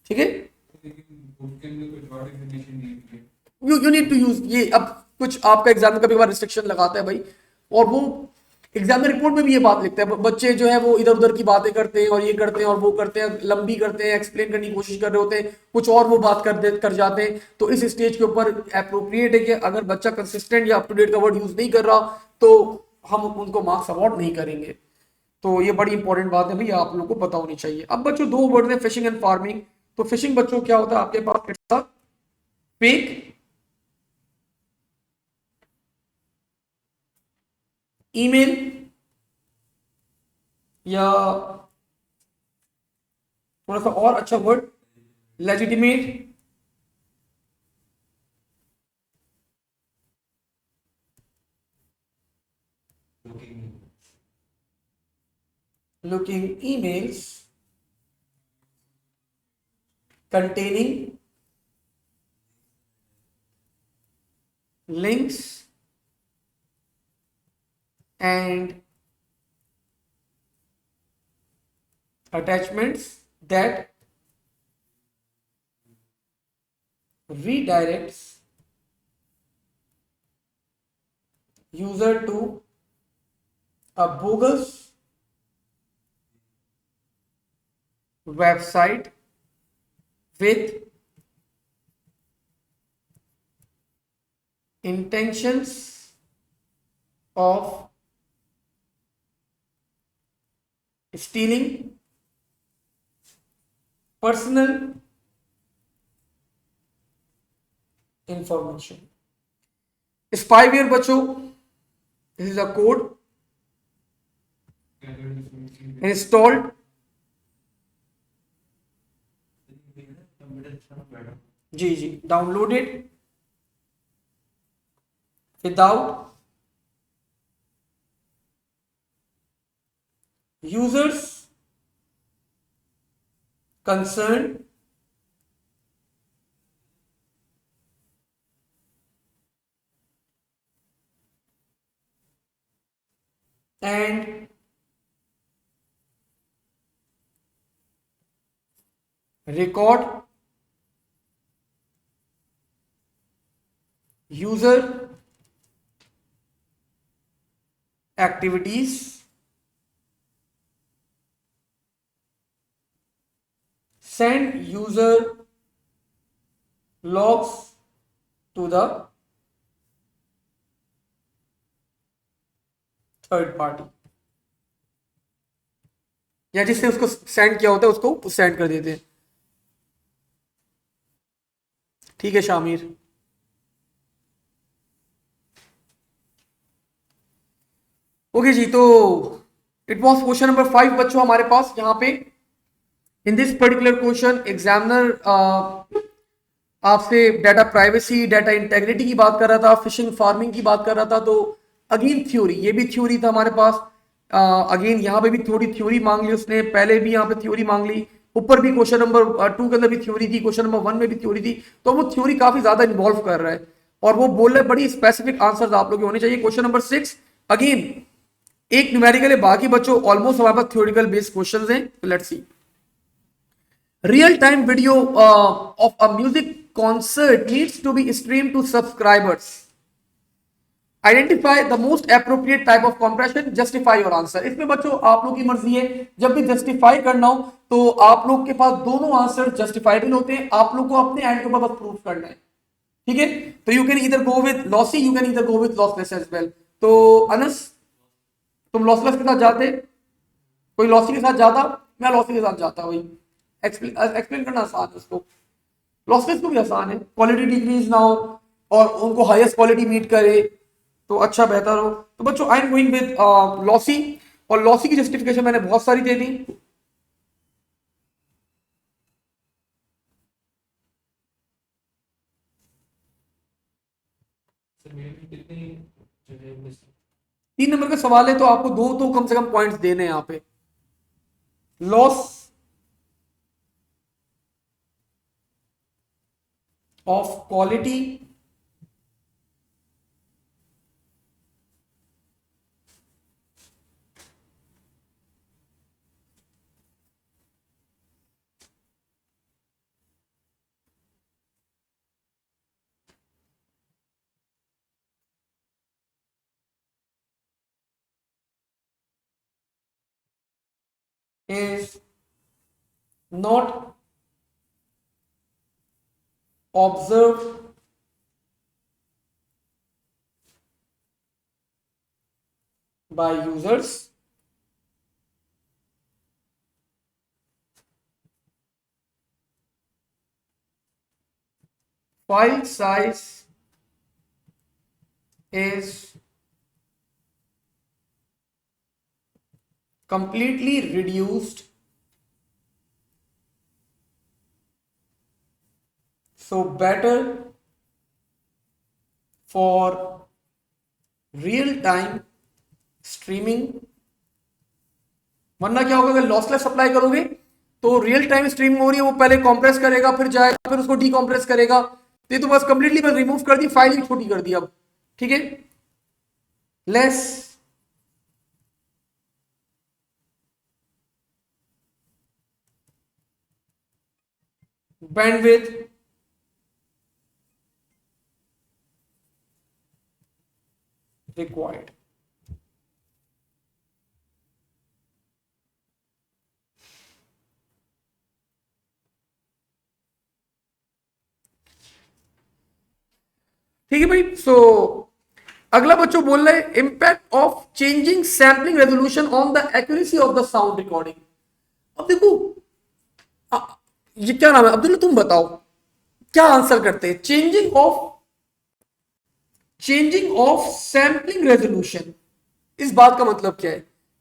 ठीक है, यू नीड टू यूज ये। अब कुछ आपका एग्जाम कभी बार रिस्ट्रिक्शन लगाता है भाई, और वो एग्जाम रिपोर्ट में भी ये बात लिखता है, बच्चे जो है वो इधर उधर की बातें करते हैं और ये करते हैं और वो करते हैं, लंबी करते हैं, एक्सप्लेन करने की कोशिश कर रहे होते हैं, कुछ और वो बात कर जाते हैं। तो इस स्टेज के ऊपर अप्रोप्रिएट है कि अगर बच्चा कंसिस्टेंट या अप टू डेट का वर्ड यूज नहीं कर रहा तो हम उनको मार्क्स अवॉर्ड नहीं करेंगे। तो ये बड़ी इंपॉर्टेंट बात है भैया, आप लोगों को पता होनी चाहिए। अब बच्चों 2 वर्ड हैं, फिशिंग एंड फार्मिंग। तो फिशिंग बच्चों क्या होता है आपके पास, फेक ईमेल या थोड़ा सा और अच्छा word, legitimate looking emails containing links and attachments that redirects user to a bogus website with intentions of stealing personal information. Spyware बच्चों, this is a code installed जी downloaded without users consent and record user activities, send user logs to the third party, या जिसने उसको send किया होता है उसको send कर देते हैं. ठीक है शामिर. ओके जी, तो इट वॉज क्वेश्चन नंबर 5 बच्चों हमारे पास. यहाँ पे in this particular question examiner आपसे डाटा प्राइवेसी, डाटा इंटेग्रिटी की बात कर रहा था, फिशिंग फार्मिंग की बात कर रहा था. तो अगेन थ्योरी, ये भी थ्योरी था हमारे पास. अगेन यहाँ पे भी थोड़ी थ्योरी मांग ली उसने, पहले भी यहाँ पे थ्योरी मांग ली, ऊपर भी क्वेश्चन नंबर 2 के अंदर भी थ्योरी थी, क्वेश्चन नंबर 1 में भी थ्योरी थी. तो वो थ्योरी काफी ज्यादा इन्वॉल्व कर रहा है और वो बोल रहे हैं बड़ी स्पेसिफिक आंसर आप लोग के होने चाहिए. क्वेश्चन नंबर 6 अगेन एक न्यूमेरिकल है, बाकी बच्चों ऑलमोस्ट हमारे पास थ्योरिटिकल बेस्ड क्वेश्चंस हैं. Let's see. Real time video of a music concert needs to be stream to subscribers. Identify the most appropriate type of compression, justify your answer. इसमें बच्चों आप लोग की मर्जी है, जब भी जस्टिफाई करना हो तो आप लोग के पास दोनों आंसर जस्टिफाइबल होते हैं, आप लोग को अपने एंड के ऊपर बस प्रूफ करना है. ठीक है, तो you can either go with lossy, you can either go with lossless as well. तो अनस, तुम लॉसलेस के साथ जाते, कोई लॉसी के साथ जाता, मैं लॉसी के साथ जाता. वही एक्सप्लेन करना आसान है उसको, लॉसलेस को भी आसान है. क्वालिटी डिक्रीज ना हो और उनको हाईएस्ट क्वालिटी मीट करे तो अच्छा बेहतर हो. तो बच्चों I am going with lossy, और लॉसी की जस्टिफिकेशन मैंने बहुत सारी दे दी. सर मेरे में कितने जगह मिस 3 नंबर का सवाल है तो आपको दो तो कम से कम पॉइंट्स देने हैं यहाँ पे. Loss of quality is not observed by users. File size is completely reduced, so better for real time streaming वरना क्या होगा, अगर लॉसलेस अप्लाई करोगे तो रियल टाइम स्ट्रीमिंग हो रही है, वो पहले कॉम्प्रेस करेगा, फिर जाएगा, फिर उसको डीकॉम्प्रेस करेगा। तो ये तो बस कंप्लीटली बस रिमूव कर दी, फाइल ही छोटी कर दी अब। ठीक है, लेस बैंडविड्थ रिक्वायर्ड। ठीक है भाई। सो अगला बच्चों बोल रहे हैं impact of changing sampling resolution on the accuracy of the sound recording. अब देखो ये क्या नाम है अब्दुल्ला, तुम बताओ क्या आंसर करते हैं। चेंजिंग ऑफ सैम्पलिंग रेजोल्यूशन, इस बात का मतलब क्या है?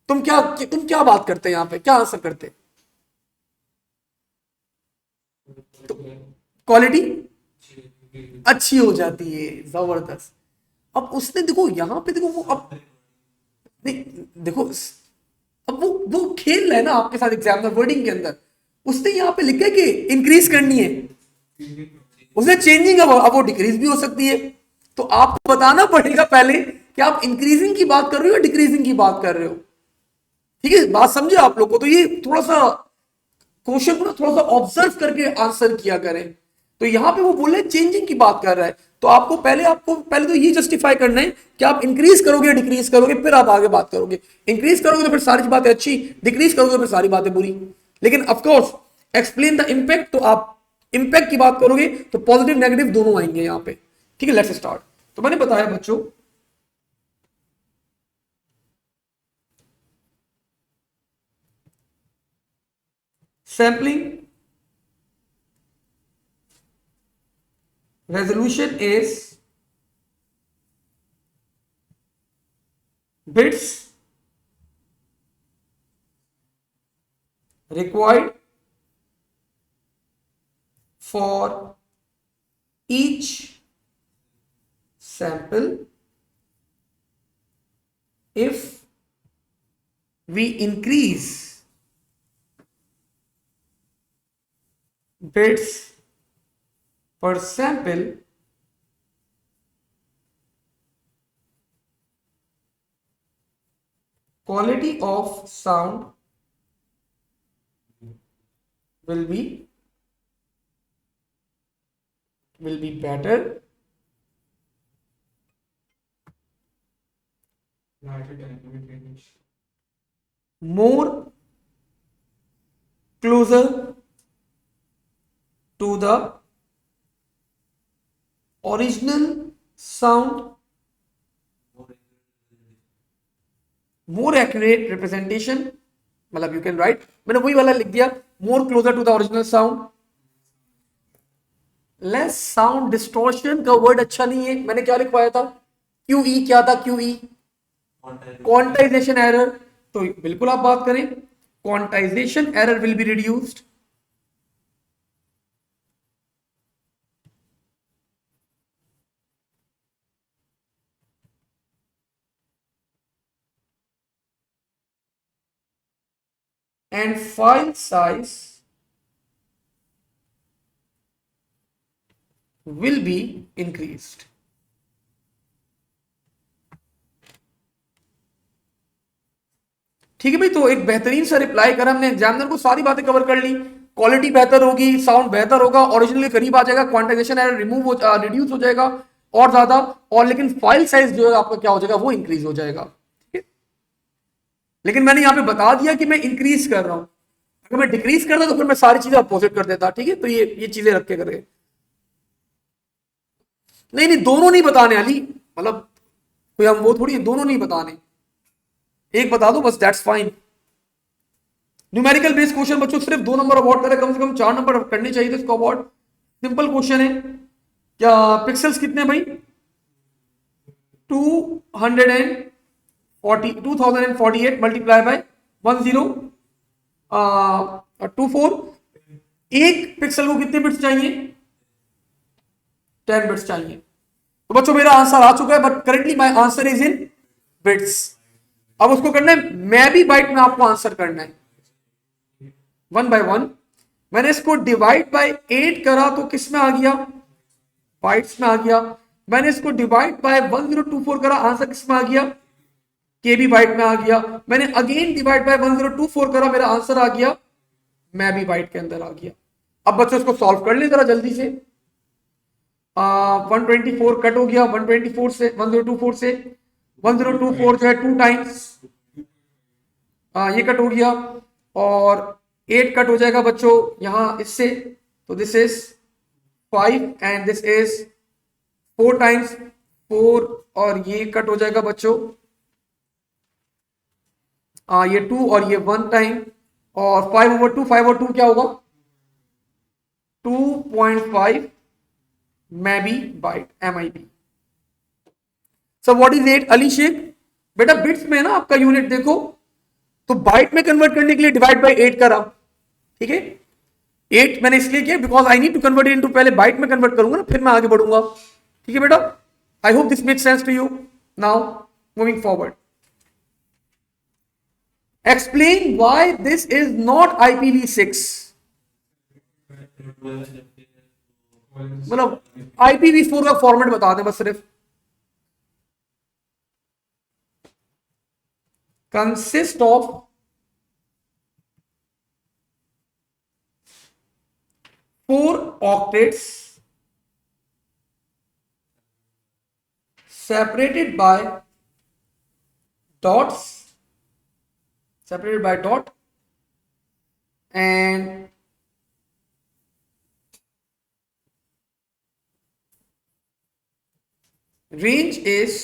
तुम क्या बात करते हैं यहां पे, क्या आंसर करते हैं? तो क्वालिटी अच्छी हो जाती है, जबरदस्त। अब उसने देखो यहां पे देखो वो अब नहीं देखो अब वो खेल रहा है ना आपके साथ एग्जामिनर वर्डिंग के अंदर। उसने यहां पे लिखा है कि इंक्रीज करनी है, उसने चेंजिंग, अब वो डिक्रीज भी हो सकती है। तो आपको बताना पड़ेगा पहले कि आप इंक्रीजिंग की बात कर रहे हो या डिक्रीजिंग की बात कर रहे हो। ठीक है, बात समझे आप लोग को? तो ये थोड़ा सा क्वेश्चन को ना थोड़ा सा ऑब्जर्व करके आंसर किया करें। तो यहां पे वो बोल रहे हैं चेंजिंग की बात कर रहा है, तो आपको पहले तो ये जस्टिफाई करना है कि आप इंक्रीज करोगे या डिक्रीज करोगे, फिर आप आगे बात करोगे। इंक्रीज करोगे तो फिर सारी बातें अच्छी, डिक्रीज करोगे तो फिर सारी बातें बुरी। लेकिन ऑफकोर्स एक्सप्लेन द इंपैक्ट, तो आप इंपैक्ट की बात करोगे तो पॉजिटिव नेगेटिव दोनों आएंगे यहां पे। ठीक है, लेट्स स्टार्ट। तो मैंने बताया बच्चों sampling resolution is bits required for each sample if we increase bits per sample quality of sound will be better, more closer to the original sound, more accurate representation, मतलब you can write, मैंने वही वाला लिख दिया, more closer to the original sound, less sound distortion का word अच्छा नहीं है, मैंने क्या लिखवाया था? क्यूई, क्या था क्यूई? Quantization error. तो बिल्कुल आप बात करें, quantization error will be reduced, and file size will be increased. ठीक है भाई, तो एक बेहतरीन सा रिप्लाई करा हमने, एग्जामिनर को सारी बातें कवर कर ली। क्वालिटी बेहतर होगी, साउंड बेहतर होगा, ओरिजिनल के करीब आ जाएगा, क्वांटाइजेशन एरर रिड्यूस हो जाएगा और ज्यादा, और लेकिन फाइल साइज जो है आपका क्या हो जाएगा, वो इंक्रीज हो जाएगा। लेकिन मैंने यहां पे बता दिया कि मैं इंक्रीज कर रहा हूं, अगर मैं डिक्रीज करता तो फिर मैं सारी चीजें अपोजिट कर देता। ठीक है, तो ये चीजें रख के करके, नहीं दोनों नहीं बताने अली, मतलब कोई हम वो थोड़ी, दोनों नहीं बताने, एक बता दो बस, that's fine. Numerical based question बच्चों सिर्फ 2 नंबर अवार्ड करे, कम से कम 4 नंबर करने चाहिए थे इसको अवार्ड। सिंपल क्वेश्चन है, क्या पिक्सल्स कितने भाई? 2048 मल्टीप्लाई बाय 1024। एक पिक्सल को कितने बिट्स चाहिए? 10 बिट्स चाहिए। तो बच्चों मेरा आंसर आ चुका है, but currently my answer is in bits. अब उसको करना है मैं भी बाइट में आपको आंसर करना है 1 by 1। मैंने इसको डिवाइड बाय 8 करा तो किस में आ गया, बाइट्स में आ गया। मैंने इसको डिवाइड बाय 1024 करा, आंसर किस में आ गया, केबी बाइट में आ गया। मैंने अगेन डिवाइड बाय 1024 करा, मेरा आंसर आ गया मैं भी बाइट के अंदर आ गया। अब बच्चों इसको सॉल्व कर ले जरा जल्दी से। 124 कट हो गया 124 से 1024 से 1024 जो है 2 टाइम्स ये कट हो गया और 8 कट हो जाएगा बच्चों यहां इससे, तो this is 5 and this is 4 times 4 और ये कट हो जाएगा बच्चों ये 2 और ये 1 टाइम और 5/2 5/2 क्या होगा 2.5 मैं भी byte MIB। So what is 8 Ali Sheikh, बेटा बिट्स में है ना आपका यूनिट, देखो तो बाइट में कन्वर्ट करने के लिए डिवाइड बाय 8 करा, ठीक है 8 मैंने इसलिए किया because I need to convert into, पहले बाइट में कन्वर्ट करूंगा ना फिर मैं आगे बढ़ूंगा, ठीक है बेटा। I hope this makes sense to you. Now moving forward, explain why this is not IPv6। मतलब IPv4 का फॉर्मेट बता दें बस सिर्फ, consist of 4 octets separated by dots, separated by dot, and range is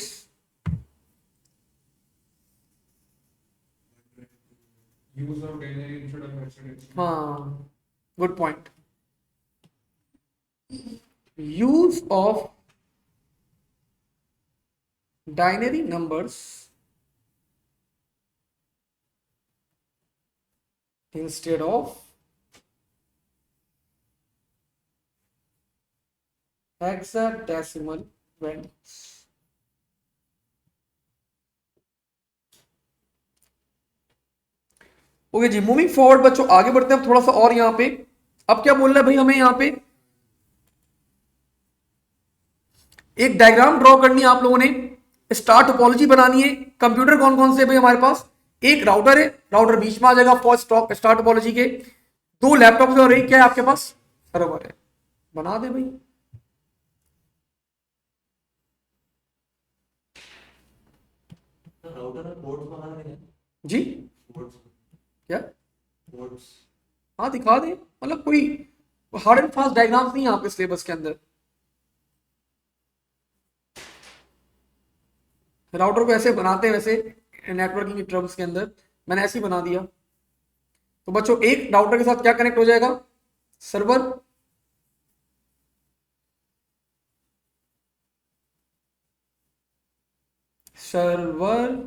use of binary instead of hexadecimal. good point, use of binary numbers instead of hexadecimal values। Okay ji, moving forward बच्चों आगे बढ़ते हैं थोड़ा सा और यहां पे। अब क्या बोल रहा है भाई हमें यहां पे एक डायग्राम ड्रॉ करनी है आप लोगों ने, स्टार टोपोलॉजी बनानी है। कंप्यूटर कौन कौन से भाई हमारे पास, एक राउटर है, राउटर बीच में आ जाएगा फर्स्ट स्टार टोपोलॉजी के, 2 लैपटॉप और एक क्या है आपके पास सर्वर है, बना दे भाई। जी क्या हाँ दिखा दे, मतलब कोई हार्ड एंड फास्ट डायग्राम्स नहीं है आपके सिलेबस के अंदर। राउटर को ऐसे बनाते हैं वैसे नेटवर्किंग के टर्म्स के अंदर, मैंने ऐसे ही बना दिया। तो बच्चों एक राउटर के साथ क्या कनेक्ट हो जाएगा, server, server,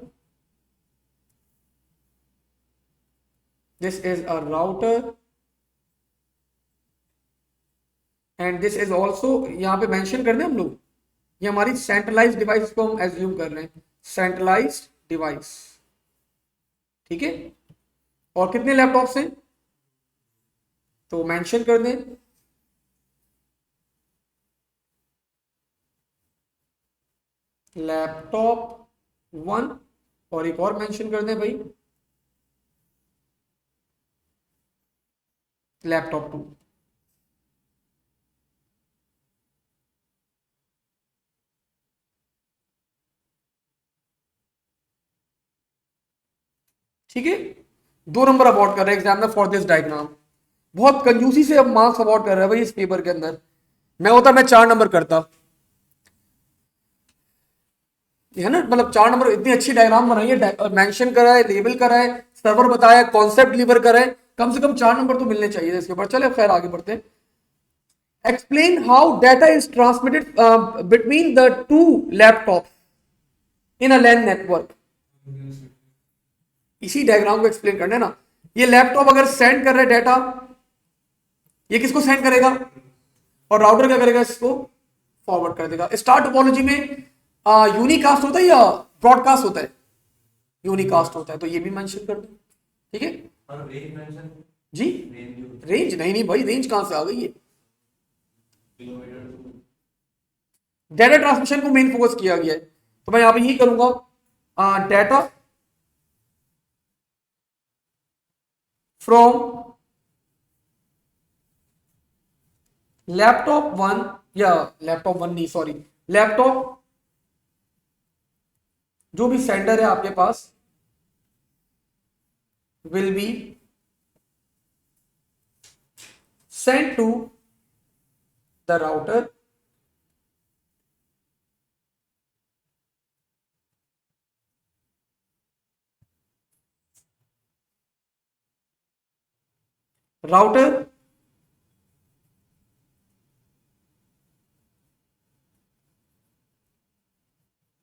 this is a router and this is also, यहां पे मेंशन कर दें हम लोग, ये हमारी सेंट्रलाइज्ड डिवाइस को हम एज्यूम कर रहे हैं, सेंट्रलाइज्ड डिवाइस, ठीक है। और कितने लैपटॉप्स हैं तो मेंशन कर दें, लैपटॉप 1 और एक और मेंशन कर दें भाई लैपटॉप 2। ठीक है, 2 नंबर अवार्ड कर रहे हैं एग्जामिनर फॉर दिस डायग्राम। बहुत कंजूसी से अब मार्क्स अवार्ड कर रहा है भाई इस पेपर के अंदर, मैं होता मैं 4 नंबर करता, है ना, मतलब 4 नंबर। इतनी अच्छी डायग्राम बनाई है, मेंशन करा है, लेबल करा है, सर्वर बताया, कॉन्सेप्ट डिलीवर करा है, कम से कम 4 नंबर तो मिलने चाहिए इसके ऊपर। चले खैर आगे बढ़ते हैं। Explain how data is transmitted between the 2 laptop in a LAN network. इसी डायग्राम को एक्सप्लेन करना है ना। ये लैपटॉप अगर सेंड कर रहा है डाटा, ये किसको सेंड करेगा और राउटर क्या करेगा, इसको फॉरवर्ड कर देगा। स्टार टोपोलॉजी में यूनिकास्ट होता है या ब्रॉडकास्ट होता है, यूनिकास्ट होता है, तो ये भी मेंशन कर दो। ठीक है और रेंज मेंशन, जी। रेंज रेंज नहीं नहीं भाई, रेंज कहां से आ गई है? किलोमीटर टू डाटा ट्रांसमिशन को मेन फोकस किया गया है, तो मैं यहां पे यही करूंगा, डाटा फ्रॉम लैपटॉप वन, या लैपटॉप वन नहीं सॉरी, लैपटॉप जो भी सेंडर है आपके पास will be send to the router router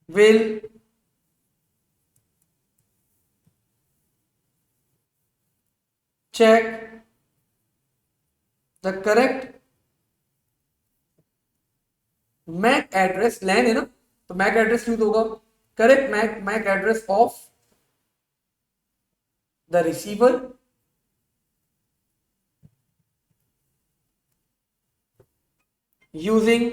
will check the correct MAC address, LAN है ना तो MAC एड्रेस यूज होगा, correct MAC address of the receiver using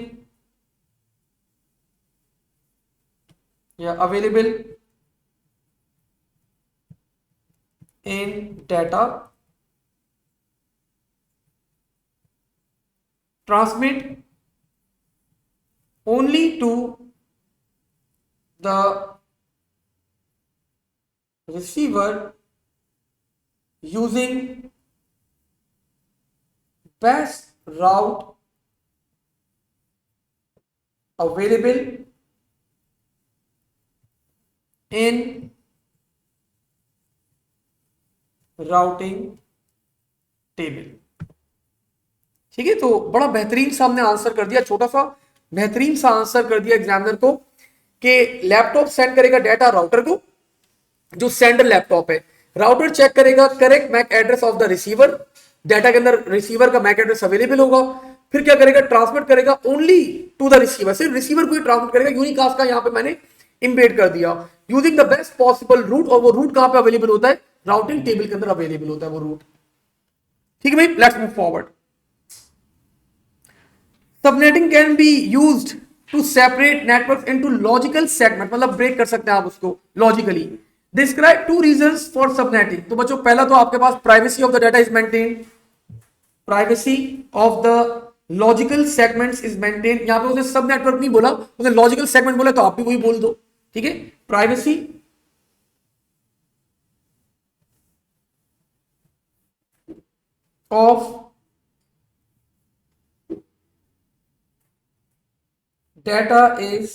या available in data transmit only to the receiver using best route available in routing table। ठीक है, तो बड़ा बेहतरीन सा हमने आंसर कर दिया, छोटा सा बेहतरीन सा आंसर कर दिया एग्जामिनर को कि लैपटॉप सेंड करेगा डाटा राउटर को, जो सेंडर लैपटॉप है, राउटर चेक करेगा correct MAC address of the receiver, data के अंदर रिसीवर का मैक एड्रेस अवेलेबल होगा, फिर क्या करेगा, ट्रांसमिट करेगा ओनली टू द रिसीवर, सिर्फ रिसीवर को ही ट्रांसमिट करेगा, यूनिकास्ट का यहां पे मैंने इंपेड कर दिया, using the best possible route, और वो रूट कहां पे अवेलेबल होता है, राउटिंग टेबल के अंदर अवेलेबल होता है वो रूट। ठीक है भाई, let's move forward. Subnetting can be used to separate network into logical segment, मतलब ब्रेक कर सकते हैं आप उसको logically. Describe two reasons for subnetting, तो बच्चों पहला तो आपके पास privacy of the data is maintained, privacy of the logical segments is maintained, यहां पे उसने सब नेटवर्क नहीं बोला, उसने लॉजिकल सेगमेंट बोला, तो आप भी वही बोल दो। ठीक है, privacy of data is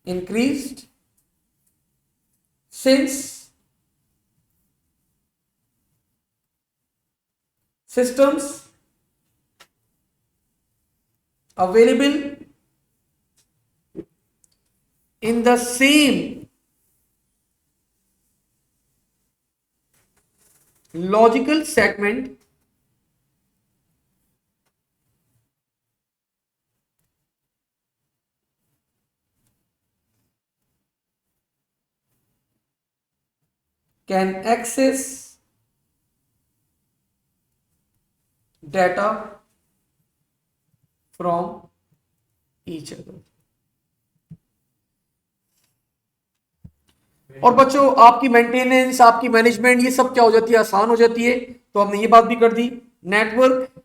increased since systems available in the same logical segment can access data from each other। और बच्चों आपकी मेंटेनेंस, आपकी मैनेजमेंट, ये सब क्या हो जाती है, आसान हो जाती है, तो हमने ये बात भी कर दी। नेटवर्क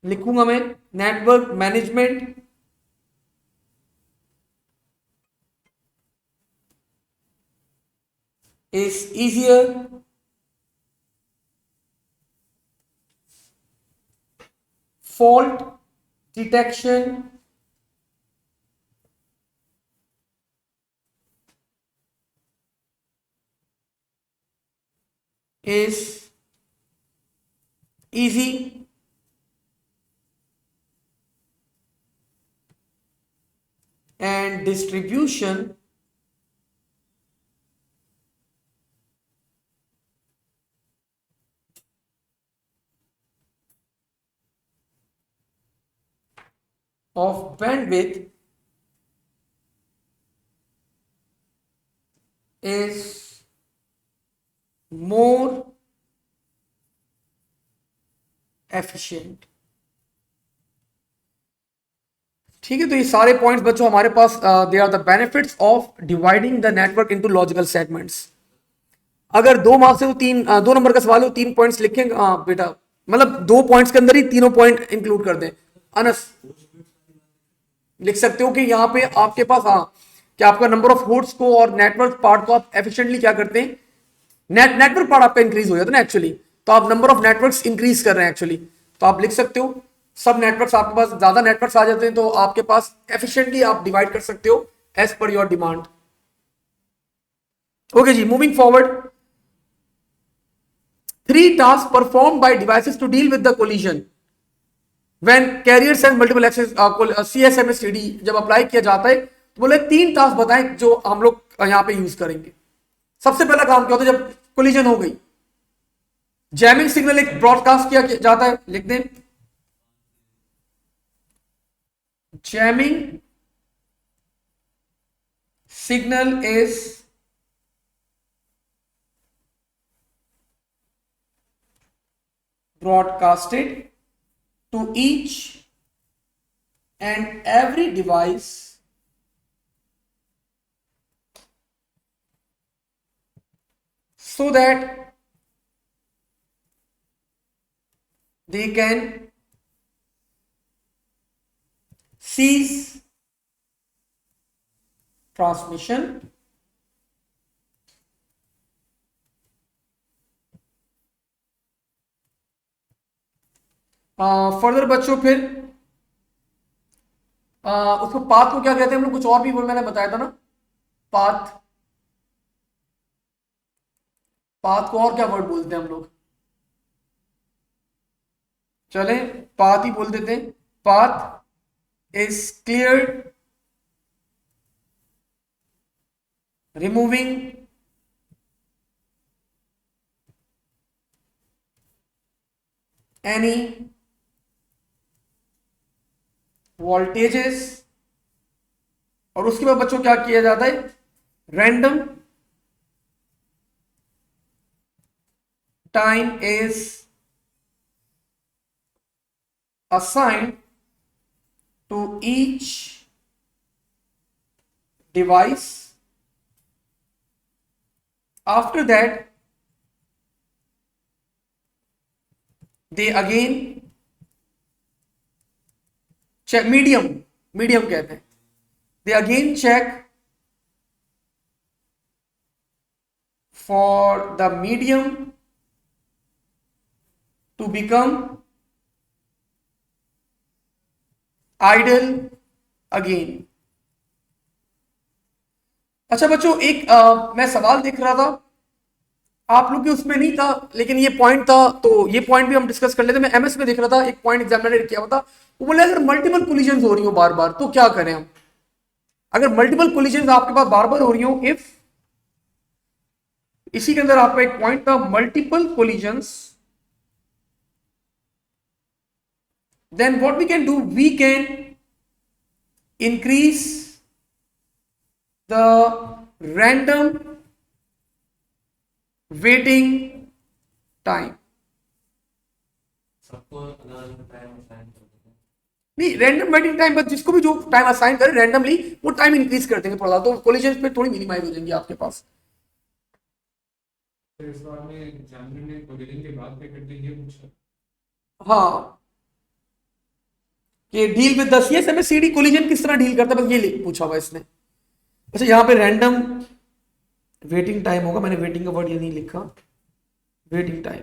लिखूंगा मैं, network management is easier fault detection is easy and distribution of bandwidth is more efficient। ठीक है, तो ये सारे पॉइंट्स बच्चों हमारे पास they are the benefits of dividing the network into logical segments. अगर 2 मार्क्स से तो 2 नंबर का सवाल हो, 3 पॉइंट्स लिखेंगे बेटा, मतलब 2 पॉइंट्स के अंदर ही तीनों पॉइंट इंक्लूड कर दें। अनस लिख सकते हो कि यहाँ पे आपके पास कि आपका नंबर ऑफ होड्स को और नेटवर्क पार्ट को आप एफिशिएंटली क्या करते हैं, नेटवर्क पार्ट आपका इंक्रीज हो जाता है ना एक्चुअली, तो आप नंबर ऑफ नेटवर्क्स इंक्रीज कर रहे हैं एक्चुअली, तो आप लिख सकते हो सब नेटवर्क्स आपके पास ज्यादा नेटवर्क्स आ जाते हैं तो आपके पास एफिशिएंटली आप डिवाइड कर सकते हो as per your demand. Okay ji, moving forward. 3 tasks performed by devices to deal with the collision when carriers and multiple access CSMA/CD जब अप्लाई किया जाता है तो बोले 3 टास्क बताएं जो हम लोग यहां पे यूज करेंगे। सबसे पहला काम क्या होता है जब कोलिजन हो गई, जैमिंग सिग्नल एक ब्रॉडकास्ट किया जाता है, लिख दें jamming signal is broadcasted to each and every device so that they can cease transmission further बच्चों फिर उसको पाथ को क्या कहते हैं हम लोग, कुछ और भी मैंने बताया था ना, पाथ, पाथ को और क्या वर्ड बोलते हैं हम लोग, चले पाथ ही बोल देते हैं। Path is cleared removing any voltages, और उसके बाद बच्चों क्या किया जाता है, random time is assigned to each device. After that they again check, medium कहते हैं, they again check for the medium to become idle again। अच्छा बच्चों एक मैं सवाल देख रहा था, आप लोग के उसमें नहीं था लेकिन ये पॉइंट था, तो ये पॉइंट भी हम डिस्कस कर लेते। मैं एमएस में देख रहा था, एक पॉइंट एग्जामिनर ने किया हुआ था, वो बोले अगर मल्टीपल कोलिजन हो रही हो बार बार तो क्या करें हम, अगर मल्टीपल कोलिजन आपके पास बार बार हो रही हो, इफ इसी के अंदर आपका एक पॉइंट था multiple collisions, then what we can do, we can increase the random waiting time. सबको अलग टाइम असाइन करते हैं। नहीं, रैंडम वेटिंग टाइम, बस जिसको भी जो टाइम असाइन करे रैंडमली वो टाइम इंक्रीज कर देंगे थोड़ा, तो कोलिजन पे थोड़ी मिनिमाइज हो जाएंगे आपके पास। तो इस बार में एग्जामिनर ने कोलिजन के बाद क्या करते हैं ये पूछा। हाँ, ये deal with the CSMA/CD collision किस तरह डील करता है, बस ये पूछा हुआ इसने। अच्छा यहाँ पे रैंडम वेटिंग टाइम होगा, मैंने वेटिंग का वर्ड ये नहीं लिखा, waiting time.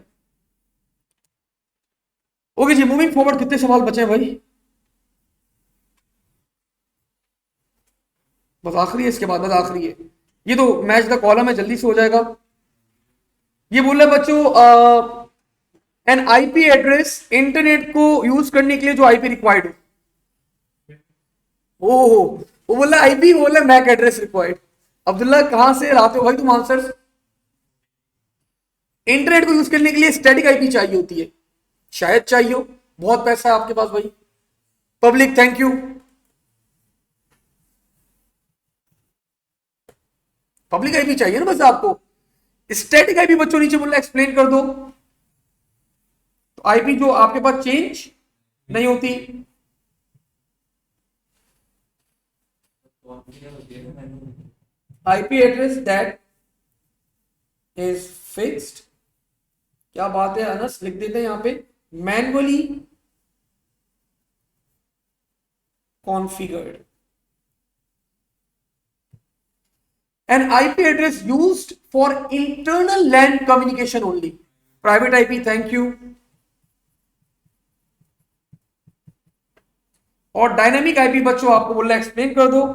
Okay ji, moving forward, कितने सवाल बचे हैं भाई, बस आखिरी है, इसके बाद बस आखिरी है, ये तो मैच द कॉलम है, जल्दी से हो जाएगा। ये बोल रहे बच्चों एन आईपी एड्रेस, इंटरनेट को यूज करने के लिए जो आईपी रिक्वायर्ड हो, वो बोल रहा आईपी, बोल रहा मैक एड्रेस रिक्वायर्ड। अब्दुल्ला कहां से लाते हो भाई तुम आंसर, इंटरनेट को यूज करने के लिए स्टैटिक आईपी चाहिए होती है, शायद चाहिए हो, बहुत पैसा है आपके पास भाई। Public thank you. Public IP चाहिए ना बस आपको। स्टैटिक आईपी बच्चों नीचे बोल रहा एक्सप्लेन कर दो। तो आईपी जो आपके पास चेंज नहीं होती, IP address that is fixed, क्या बात है अनस, लिख देते हैं यहां पे, manually configured. An IP address used for internal LAN communication only. Private IP, thank you. और डायनामिक आईपी बच्चों आपको बोल रहा है एक्सप्लेन कर दो।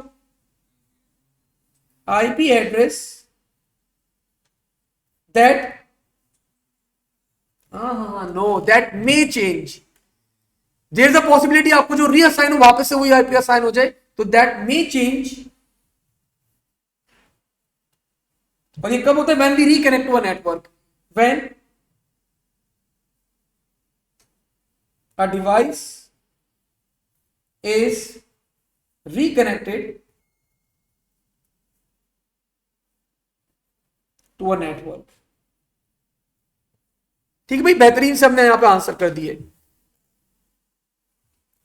IP address that no that may change, there is a possibility आपको जो रीअसाइन हो वापस से वही आईपी असाइन हो जाए, तो दैट मे चेंज। और ये कब होता है? When we reconnect to a network, when a device is reconnected to a network. ठीक है भाई, बेहतरीन से हमने यहां पे आंसर कर दिए।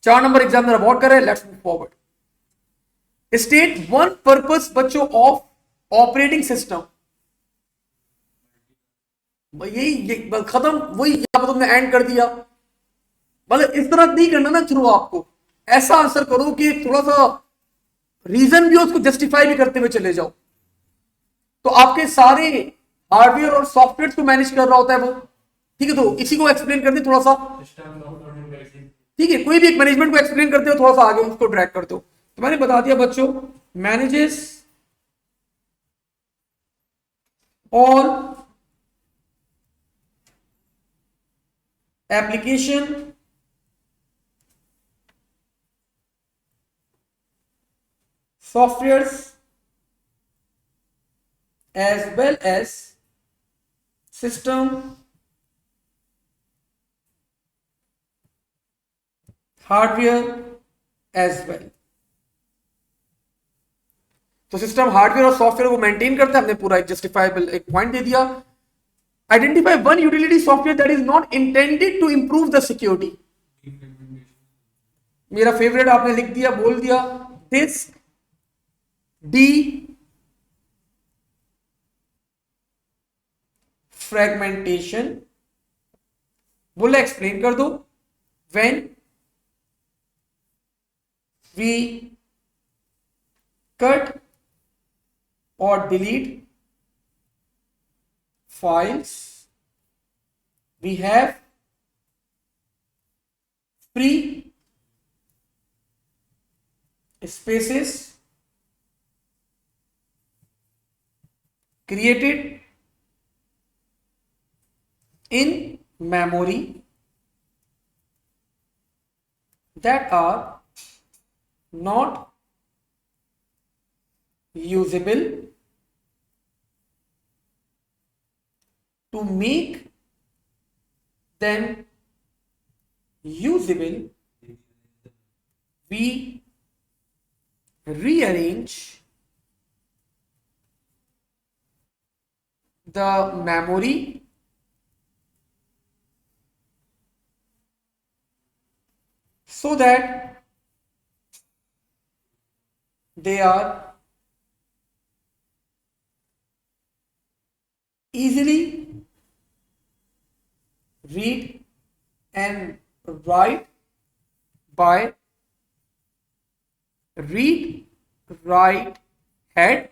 4 नंबर एग्जामिनर अवॉर्ड कर रहे हैं। Let's move forward. State one purpose बच्चों ऑफ ऑपरेटिंग सिस्टम। यही खत्म, वही यहां पर तुमने एंड कर दिया। मतलब इस तरह नहीं करना ना थ्रू, आपको ऐसा आंसर करो कि थोड़ा सा रीजन भी हो, उसको जस्टिफाई भी करते हुए चले जाओ। तो आपके सारे हार्डवेयर और सॉफ्टवेयर को मैनेज कर रहा होता है वो। ठीक है, तो इसी को एक्सप्लेन कर दी थोड़ा सा। ठीक है, कोई भी एक मैनेजमेंट को एक्सप्लेन करते हो थोड़ा सा आगे उसको ड्रैग करते हो। तो मैंने बता दिया बच्चों, manages all application softwares as well as system hardware as well। तो सिस्टम हार्डवेयर और सॉफ्टवेयर को मेंटेन करता है। हमने पूरा एक जस्टिफाइबल एक पॉइंट दे दिया। Identify one utility software that is not intended to improve the security. मेरा फेवरेट आपने लिख दिया, बोल दिया, दिस डी फ्रेगमेंटेशन। बोला एक्सप्लेन कर दो। व्हेन वी कट और delete files we have free spaces created in memory that are not usable to make them usable. We rearrange the memory so that they are easily read and write by read write head।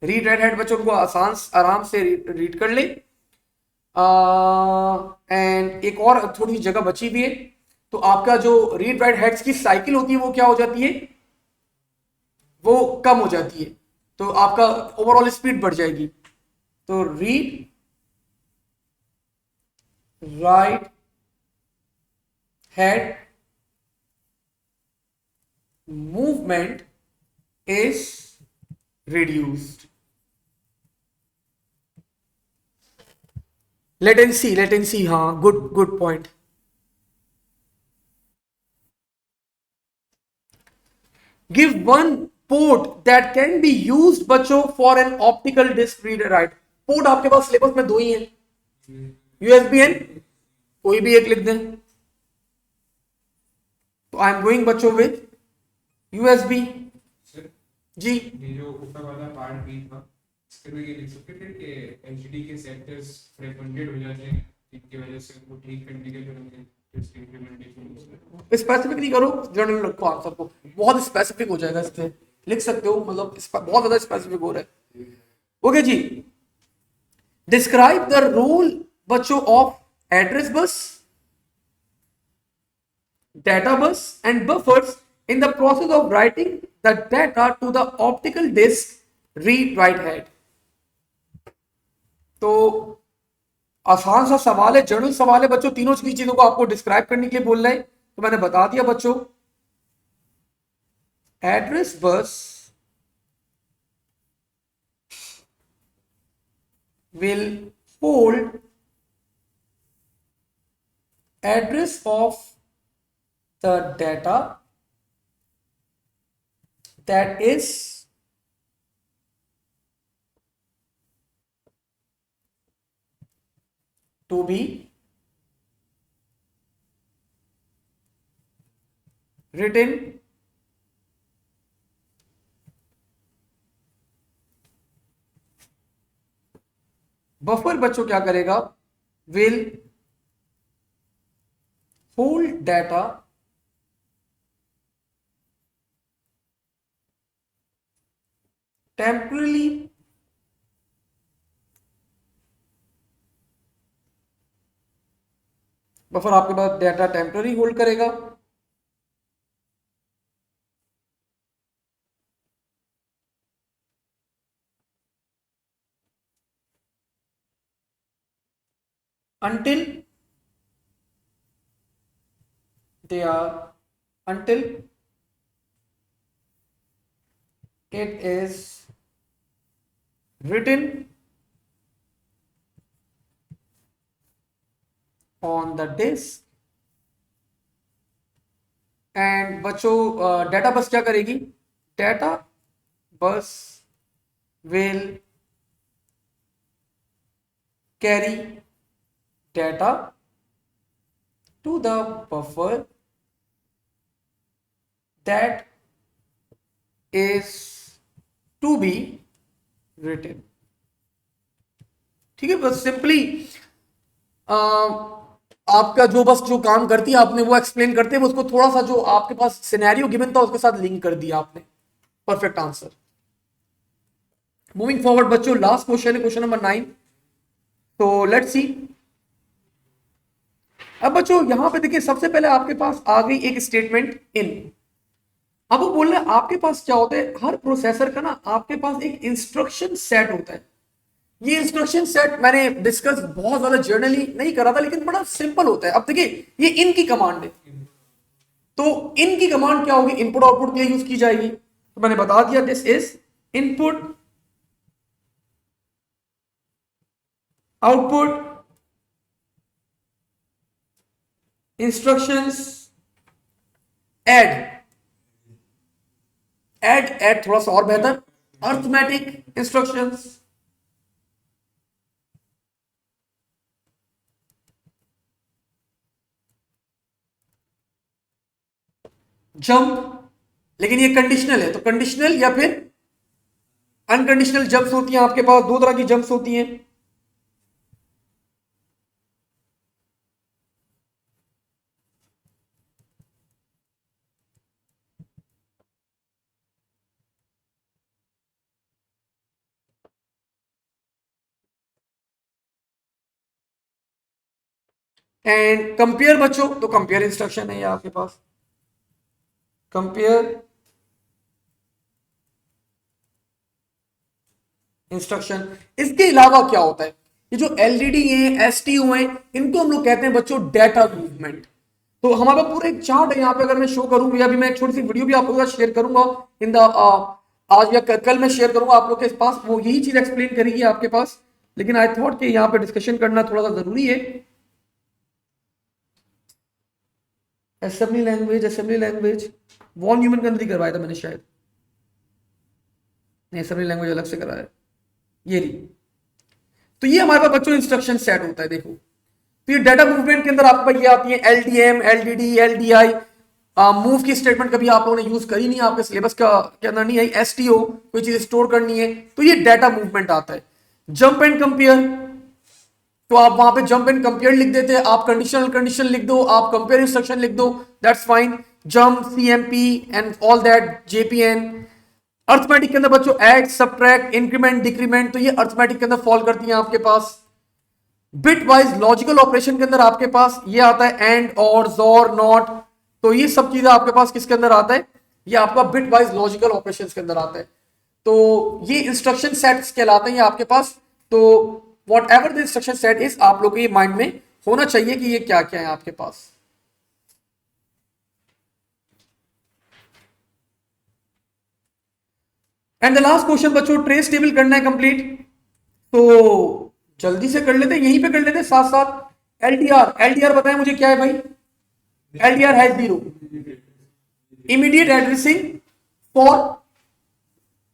Read write head बच्चों को आराम से read कर ले। And एक और थोड़ी जगह बची हुई है, तो आपका जो रीड राइट हेड्स की साइकिल होती है वो क्या हो जाती है, वो कम हो जाती है, तो आपका ओवरऑल स्पीड बढ़ जाएगी। तो read write head movement is reduced। Latency, हाँ, good point. Give one port that can be used बच्चों for an optical disc reader right. Port आपके पास सिलेबस में दो ही हैं, यूएसबी एंड कोई भी एक लिख दें। तो आई एम गोइंग बच्चों विद यूएसबी। सर जी ये जो ऊपर वाला पार्ट भी था, इसके लिए ये लिख सकते थे कि एचडी के सेक्टर्स फ्रैगमेंटेड हो जाते हैं, जिसकी वजह से उनको ठीक करने के लिए हमने इसकी इम्प्लीमेंटेशन। स्पेसिफिक नहीं करो, जनरल रखो आंसर को, बहुत स्पेसिफिक हो जाएगा, इस पे लिख सकते हो, मतलब इस पर बहुत ज्यादा स्पेसिफिक हो रहा है। ओके जी, डिस्क्राइब द रोल बच्चों of address bus, data bus and buffers in the process of writing the data to the optical disk read write head। तो आसान सा सवाल है, जनरल सवाल है बच्चों, तीनों की चीजों को आपको डिस्क्राइब करने के लिए बोल रहा है, तो मैंने बता दिया बच्चों। Address bus will hold address of the data that is to be written buffer बच्चों क्या करेगा, will hold data temporarily buffer आपके पास डाटा टेम्पररी होल्ड करेगा until it is written on the disk। And बच्चों डाटा बस क्या करेगी, data bus will carry data to the buffer that is to be written. ठीक है, बस simply आपका जो बस जो काम करती है आपने वो एक्सप्लेन करते हैं, उसको थोड़ा सा जो आपके पास सिनेरियो गिवन था उसके साथ लिंक कर दिया आपने, परफेक्ट आंसर। मूविंग फॉरवर्ड बच्चों, लास्ट क्वेश्चन है क्वेश्चन नंबर 9। तो लेट्स सी। अब बच्चों यहां पे देखिए, सबसे पहले आपके पास आ गई एक स्टेटमेंट इन। अब वो बोल रहे हैं आपके पास क्या होता है, हर प्रोसेसर का ना आपके पास एक इंस्ट्रक्शन सेट होता है। ये इंस्ट्रक्शन सेट मैंने डिस्कस बहुत ज्यादा जर्नली नहीं करा था, लेकिन बड़ा सिंपल होता है। अब देखिए ये इन की कमांड है, तो इन की कमांड क्या होगी, इनपुट आउटपुट के लिए यूज की जाएगी। तो मैंने बता दिया this is input output instructions add थोड़ा सा और बेहतर, अर्थमेटिक इंस्ट्रक्शंस, जंप, लेकिन ये कंडीशनल है, तो कंडीशनल या फिर अनकंडीशनल जंप्स होती हैं आपके पास, दो तरह की जंप्स होती हैं। एंड कंपेयर बच्चों, तो कंपेयर इंस्ट्रक्शन है ये आपके पास, कंपेयर इंस्ट्रक्शन। इसके अलावा क्या होता है, ये जो एलडीडी है, एसटीयू है, इनको हम लोग कहते हैं बच्चों डाटा मूवमेंट। तो हमारा पूरा एक चार्ट है यहाँ पे, अगर मैं शो करूँ, या भी मैं एक छोटी सी वीडियो भी आप लोगों के साथ शेयर करूंगा इन द आज या कल मैं शेयर करूंगा आप लोग के पास, वो यही चीज एक्सप्लेन करेगी आपके पास। लेकिन आई थॉट कि यहाँ पे डिस्कशन करना थोड़ा सा जरूरी है। असेंबली लैंग्वेज वॉन न्यूमन के अंदर ही करवाया था मैंने शायद, नहीं, असेंबली लैंग्वेज अलग से करा है, ये रही। तो ये हमारे पास बच्चों इंस्ट्रक्शन सेट होता है। देखो, तो ये डाटा मूवमेंट के अंदर आपके पास ये आती है LDM, LDD, LDI। मूव की स्टेटमेंट कभी आप लोगों ने यूज करी नहीं, आपके सिलेबस का के अंदर नहीं आई। STO, कोई चीज स्टोर करनी है, तो ये डाटा मूवमेंट आता है। जंप एंड कंपेयर, तो आप वहां पे जंप एंड कंपेयर लिख देते हैं, आप कंडीशनल कंडीशन लिख दो, आप कंपेयर इंस्ट्रक्शन लिख दो, that's fine. Jump, CMP and all that, JPN। Arithmetic के अंदर बच्चों ऐड, सब्ट्रैक्ट, इंक्रीमेंट, डिक्रीमेंट, तो ये अर्थमेटिक के अंदर फॉल करती है आपके पास। बिट वाइज लॉजिकल ऑपरेशन के अंदर आपके पास ये आता है एंड, और, जोर, नॉट, तो ये सब चीजें आपके पास किसके अंदर आता है, ये आपका बिट वाइज लॉजिकल ऑपरेशन के अंदर आता है। तो ये इंस्ट्रक्शन सेट्स कहलाते हैं ये आपके पास। तो what ever the instruction set is, आप लोग के माइंड में होना चाहिए कि ये क्या क्या है आपके पास। एंड द लास्ट क्वेश्चन बच्चों, ट्रेस टेबल करना है कंप्लीट, तो जल्दी से कर लेते हैं, यहीं पे कर लेते हैं साथ साथ। एलडीआर बताएं मुझे क्या है भाई। एलडीआर है 0, इमीडिएट एड्रेसिंग फॉर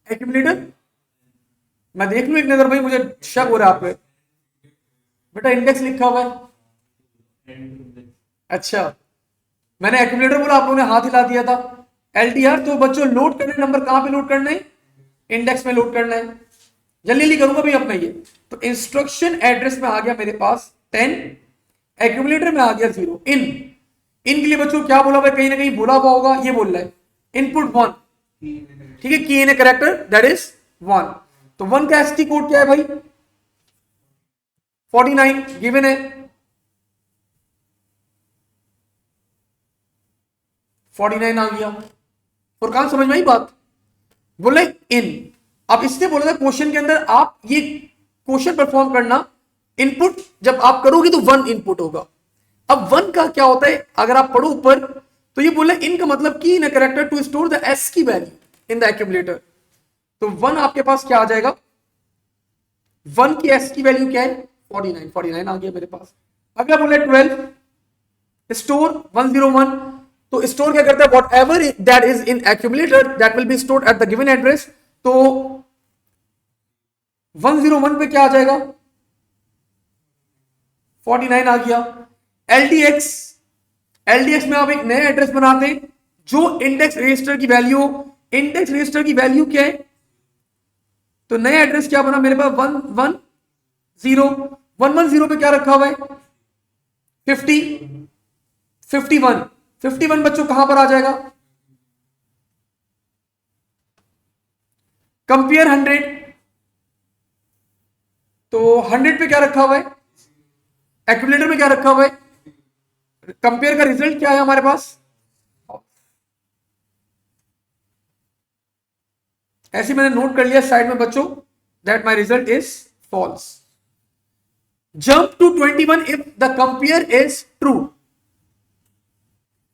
एक्यूमुलेटर। मैं देख लूं एक नजर भाई, मुझे शक हो रहा है आप पे। बेटा इंडेक्स लिखा हुआ है, अच्छा मैंने एक्यूमुलेटर बोला, आप लोगों ने हाथ हिला दिया था। एलडीआर तो बच्चों लोड करना, नंबर कहां पे लोड करना है, इंडेक्स में लोड करना है। जल्दी जल्दी करूंगा भाई अपना ये। तो इंस्ट्रक्शन एड्रेस में आ गया मेरे पास 10, एक्यूमुलेटर में आ गया 0। इन के लिए बच्चों क्या बोला हुआ है, कहीं ना कहीं बोला हुआ होगा, ये बोल रहा है इनपुट 1, ठीक है, की इन ए कैरेक्टर दैट इज 1। तो 1 का एसटी कोड क्या है भाई, 49 गिवन है, 49 आ गया। और कहां समझ में आई बात, बोले इन। अब इसने बोला था क्वेश्चन के अंदर आप ये क्वेश्चन परफॉर्म करना, इनपुट जब आप करोगे तो 1 इनपुट होगा। अब 1 का क्या होता है, अगर आप पढ़ो ऊपर, तो ये बोले इन का मतलब की in a character to store the S की वैल्यू इन द एक्यूमुलेटर। तो 1 आपके पास क्या आ जाएगा, 1 की एस की वैल्यू क्या है, 49, 49 आ गया मेरे पास। अगला बोले 12 स्टोर 101, तो स्टोर क्या करता है, what ever that is in accumulator that will be stored at the given address. तो 101 पे क्या आ जाएगा, 49 आ गया। एलडीएक्स में आप एक नया एड्रेस बनाते हैं जो इंडेक्स रजिस्टर की वैल्यू, इंडेक्स रजिस्टर की वैल्यू क्या है, तो नया एड्रेस क्या बना मेरे पास 110। 110 पे क्या रखा हुआ है, 51 बच्चों कहां पर आ जाएगा, कंपेयर 100, तो 100 पे क्या रखा हुआ है, एक्यूमुलेटर में क्या रखा हुआ है, कंपेयर का रिजल्ट क्या है हमारे पास, ऐसे मैंने नोट कर लिया साइड में बच्चों, that my result is false. Jump to 21 if the compare is true.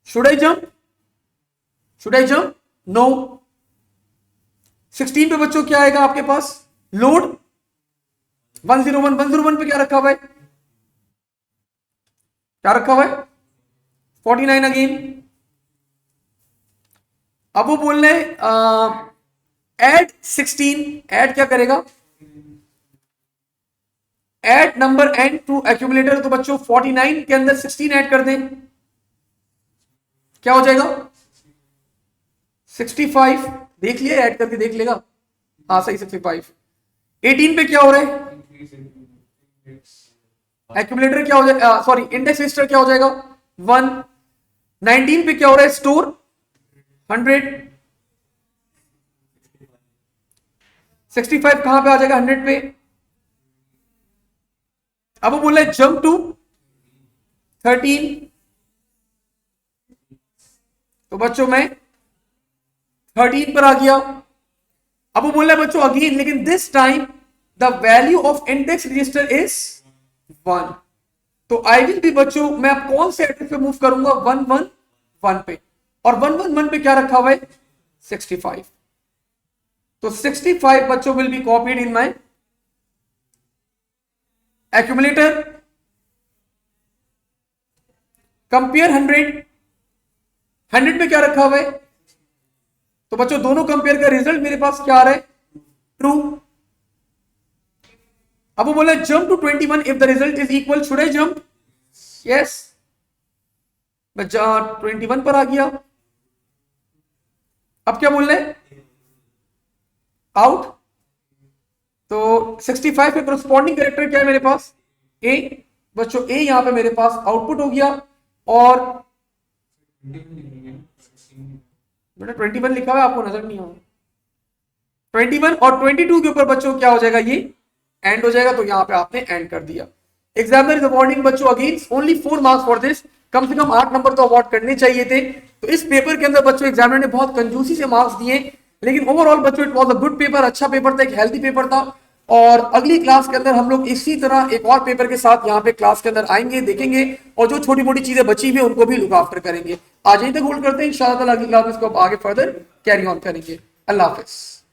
Should I jump, no. 16 पे बच्चों क्या आएगा आपके पास, लोड 101 पे क्या रखा हुआ है, क्या रखा हुआ है, 49 अगेन। अब वो बोल रहे ऐड 16, ऐड क्या करेगा, add number and to accumulator, तो बच्चों 49 के अंदर 16 ऐड कर दें, क्या हो जाएगा 65। देख लिया, ऐड करके देख लेगा, हाँ सही 65। 18 पे क्या हो रहा है, एक्यूमुलेटर क्या हो जाएगा, सॉरी इंडेक्स रजिस्टर क्या हो जाएगा 1। 19 पे क्या हो रहा है, स्टोर 100। 65 कहां पे आ जाएगा, 100 पे। अब वो बोल रहा है जंप टू 13, तो बच्चों मैं 13 पर आ गया। अब वो बोल रहा है बच्चों अगेन, लेकिन this time the value of index register is 1। तो आई विल बी बच्चों, मैं अब कौन से एड्रेस पे मूव करूंगा, 111 पे, और 111 पे क्या रखा हुआ है, 65। तो 65 बच्चों will be copied in my accumulator. Compare 100 पे क्या रखा हुआ है, तो बच्चों दोनों कंपेयर का रिजल्ट मेरे पास क्या आ रहा है, ट्रू। अब वो बोले jump to 21 if the result is equal, should I jump? Yes, मैं 21 पर आ गया। अब क्या बोल रहे? आउट। तो 65 के करस्पॉन्डिंग कैरेक्टर क्या है मेरे पास? ए। बच्चों ए यहां पे मेरे पास आउटपुट हो गया। और बेटा 21 लिखा हुआ है, आपको नजर नहीं आया। 21 और 22 के ऊपर बच्चों क्या हो जाएगा? ये एंड हो जाएगा। तो यहां पे आपने एंड कर दिया। एग्जामिनर इज अवॉर्डिंग बच्चों again only 4 marks for this. कम से कम 8 नंबर तो अवॉर्ड करने चाहिए थे। तो इस पेपर के अंदर बच्चों एग्जामिनर ने बहुत कंजूसी से मार्क्स दिए, लेकिन ओवरऑल बच्चों it was a good paper, अच्छा पेपर था, एक हेल्दी पेपर था। और अगली क्लास के अंदर हम लोग इसी तरह एक और पेपर के साथ यहाँ पे क्लास के अंदर आएंगे, देखेंगे, और जो छोटी मोटी चीजें बची हुई है उनको भी लुक आफ्टर करेंगे। आज यहीं तक होल्ड करते हैं, इंशाल्लाह अगली क्लास में इसको आगे फर्दर कैरी ऑन करेंगे। अल्लाह हाफिज।